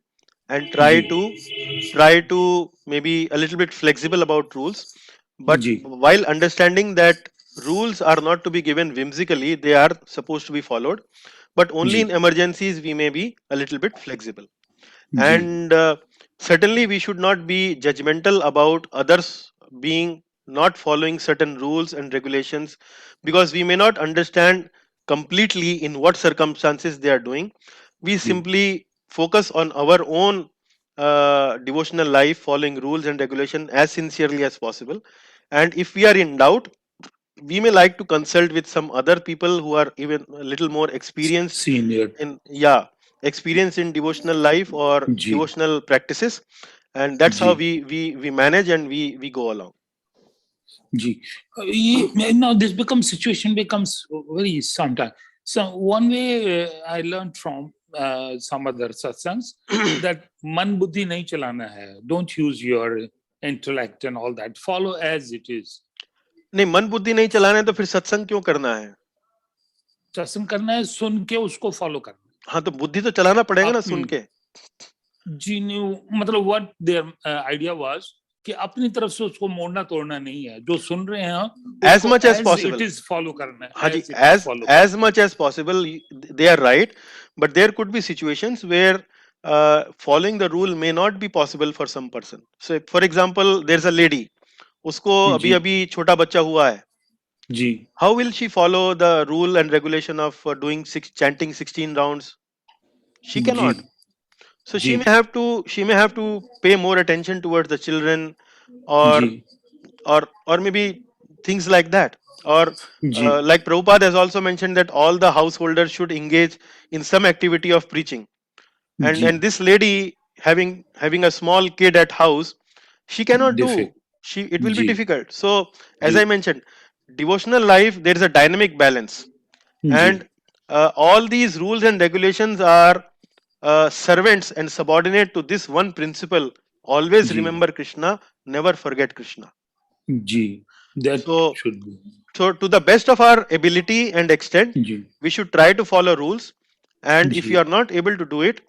and try to maybe a little bit flexible about rules. But Ji. while understanding that rules are not to be given whimsically, they are supposed to be followed. But only in Ji. emergencies we may be a little bit flexible. Ji. And certainly we should not be judgmental about others being not following certain rules and regulations, because we may not understand completely in what circumstances they are doing. We Ji. simply focus on our own devotional life, following rules and regulation as sincerely as possible. And if we are in doubt, we may like to consult with some other people who are even a little more experienced Senior. in, yeah, experience in devotional life or Ji. devotional practices, and that's how Ji. we manage and we go along. Ji. Now this becomes situation becomes very sometimes. So one way I learned from some other satsangs that man buddhi nahi chalana hai. Don't use your intellect and all that. Follow as it is. नहीं, मन बुद्धि नहीं चलाना है तो फिर सत्संग क्यों करना है? सत्संग करना है, सुन के उसको फॉलो करना है. हाँ, तो बुद्धि तो चलाना पड़ेगा ना सुन के. जी मतलब what their idea was कि अपनी तरफ से उसको मोड़ना तोड़ना नहीं है, जो सुन रहे हैं as much as possible it is follow करना है. हाँ जी, follow as much as possible they are right, but there could be situations where following the rule may not be possible for some person. So for example, there's a lady, उसको अभी अभी छोटा बच्चा हुआ है जी. How will she follow the rule and regulation of chanting 16 rounds? She cannot. So she may have to pay more attention towards the children, or or maybe things like that. Or like Prabhupada has also mentioned that all the householders should engage in some activity of preaching. And this lady having a small kid at house, she cannot do. It will be difficult. So as I mentioned, devotional life, there is a dynamic balance, and all these rules and regulations are servants and subordinate to this one principle: always Ji. remember Krishna, never forget Krishna. Ji. That So, should be. so to the best of our ability and extent, Ji. we should try to follow rules, and if Ji. you are not able to do it,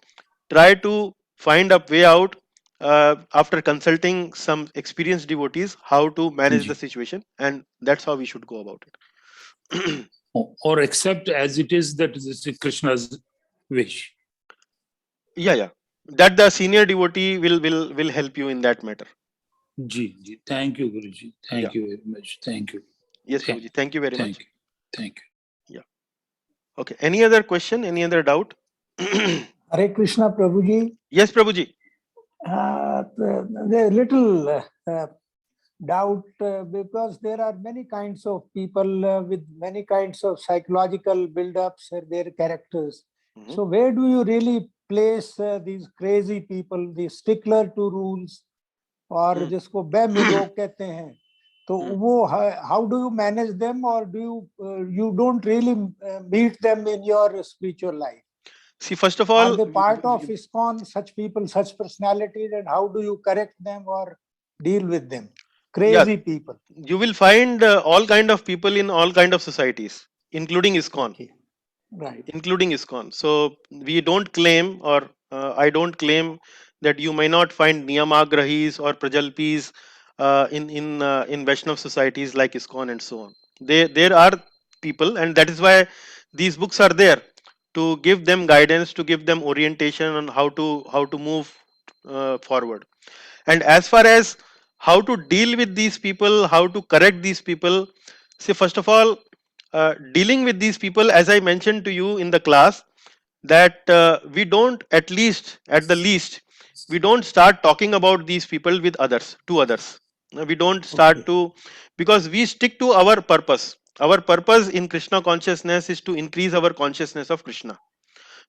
try to find a way out after consulting some experienced devotees how to manage Ji. the situation, and that's how we should go about it. Or accept as it is that this is Krishna's wish. Yeah, that the senior devotee will help you in that matter. Ji. Ji. Thank you, Guruji. Thank Yeah. you very much. Thank you. Yes, Thank- Prabhuji, thank you very Thank much. you. Thank you. Okay, any other question, any other doubt? Hare Krishna, Prabhuji. Yes, Prabhuji. The little doubt because there are many kinds of people with many kinds of psychological build-ups and their characters. Mhm. So where do you really place these crazy people, the stickler to rules, और Hmm. जिसको बेमिजाज कहते हैं, तो Hmm. वो how do you manage them, or do you don't really meet them in your spiritual life? See, first of Are all, they part of ISKCON, such people, such personalities, and how do you correct them or deal with them? Crazy people. you will find all kind of people in all kind of societies, including ISKCON. Okay. Right. Including ISKCON. So we don't claim, or I don't claim that you may not find Niyamagrahis or Prajalpis in Vaishnav societies like ISKCON and so on. There are people, and that is why these books are there to give them guidance, to give them orientation on how to move forward. And as far as how to deal with these people, how to correct these people, see, first of all, dealing with these people, as I mentioned to you in the class, that we don't, at the least, we don't start talking about these people with others, to others. We don't start Okay. to, because we stick to our purpose. Our purpose in Krishna consciousness is to increase our consciousness of Krishna.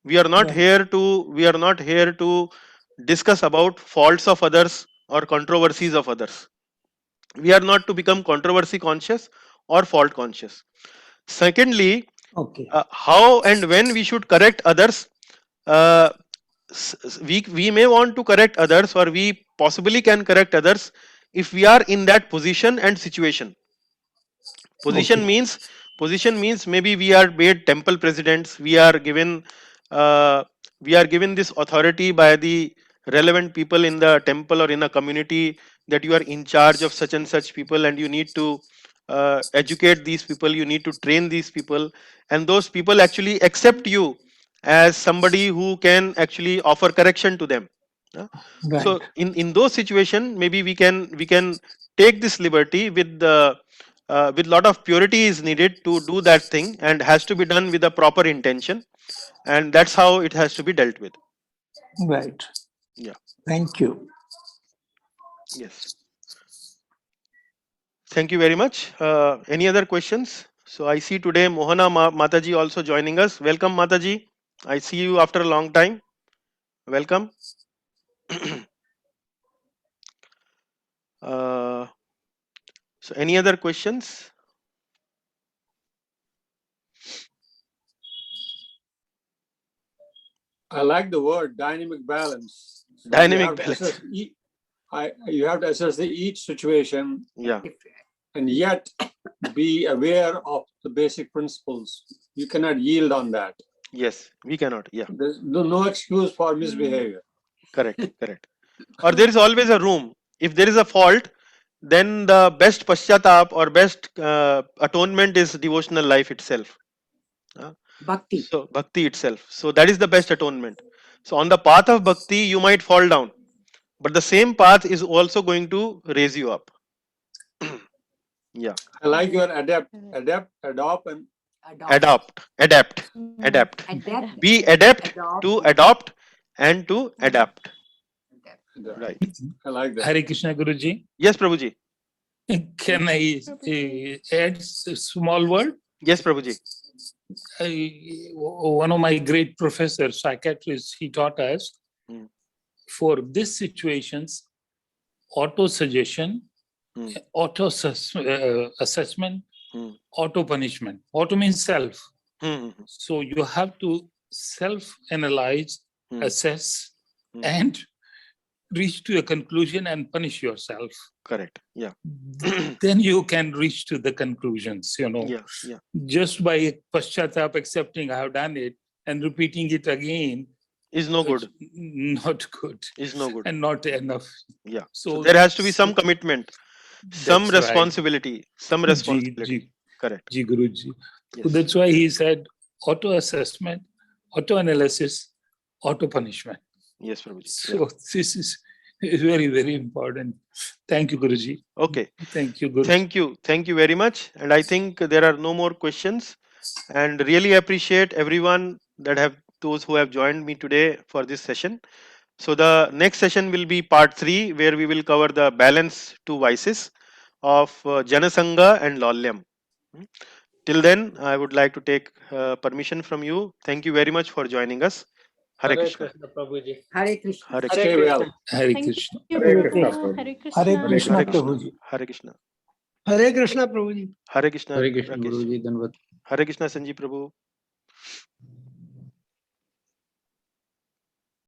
We are not Right. here to discuss about faults of others or controversies of others. We are not to become controversy conscious or fault conscious. Secondly, Okay. how and when we should correct others. uh, we may want to correct others, or we possibly can correct others if we are in that position and situation. Position Okay. means maybe we are made temple presidents, uh, we are given this authority by the relevant people in the temple or in a community, that you are in charge of such and such people, and you need to educate these people, you need to train these people, and those people actually accept you as somebody who can actually offer correction to them. Right. So in those situations, maybe we can take this liberty with lot of purity is needed to do that thing, and has to be done with a proper intention, and that's how it has to be dealt with. Right. Yeah. Thank you. Yes, thank you very much. Any other questions? So I see today Mohana Mataji also joining us. Welcome, Mataji. I see you after a long time. Welcome. So any other questions? I like the word dynamic balance. So Dynamic you have to balance. assess you have to assess each situation Yeah. and yet be aware of the basic principles. You cannot yield on that. Yes, we cannot. Yeah, There's no excuse for misbehavior. correct. Or there is always a room. If there is a fault, then the best paschatap or best atonement is devotional life itself. Bhakti. So bhakti itself. So that is the best atonement. So on the path of bhakti, you might fall down, but the same path is also going to raise you up. Yeah. I like your adopt, and Adopt. Adapt. Adapt. Be adept Adopt. to adopt and to adapt. Right. I like that. Hare Krishna, Guruji. Yes, Prabhuji. Can I add a small word? Yes, Prabhuji. One of my great professors, psychiatrists, he taught us for these situations, auto suggestion, auto assessment, Hmm. auto punishment. Auto means self. Hmm. So you have to self-analyze, Hmm. assess, Hmm. and reach to a conclusion and punish yourself. Correct. Yeah. Then you can reach to the conclusions, Yeah. Yeah. Just by paschatap accepting I have done it and repeating it again, Is no good. it's not good Is no good. and not enough. Yeah. So So there has to be some commitment, some that's right. responsibility, some Ji, responsibility. ji, Correct. ji, Guruji. So Yes. that's why he said auto-assessment, auto-analysis, auto-punishment. Yes, Prabhuji. So this is very, very important. Thank you, Guruji. Okay. Thank you, Guruji. Thank you. Thank you very much. And I think there are no more questions. And really appreciate everyone those who have joined me today for this session. So the next session will be part 3, where we will cover the balance two vices of Janasangha and Lolyam. Till then, I would like to take permission from you. Thank you very much for joining us. Hare Krishna. Prabhuji. Hare Krishna. Hare Stay Krishna. well. Hare Thank Krishna. you, Hare Prabhupada. Krishna. Hare Hare Krishna. Krishna, Hare Krishna. Prabhuji. Hare Krishna. Hare Krishna, Prabhuji. Hare Krishna. Hare Krishna, Rakesh. Guruji. Dhanavad. Hare Krishna, Sanjeev Prabhu.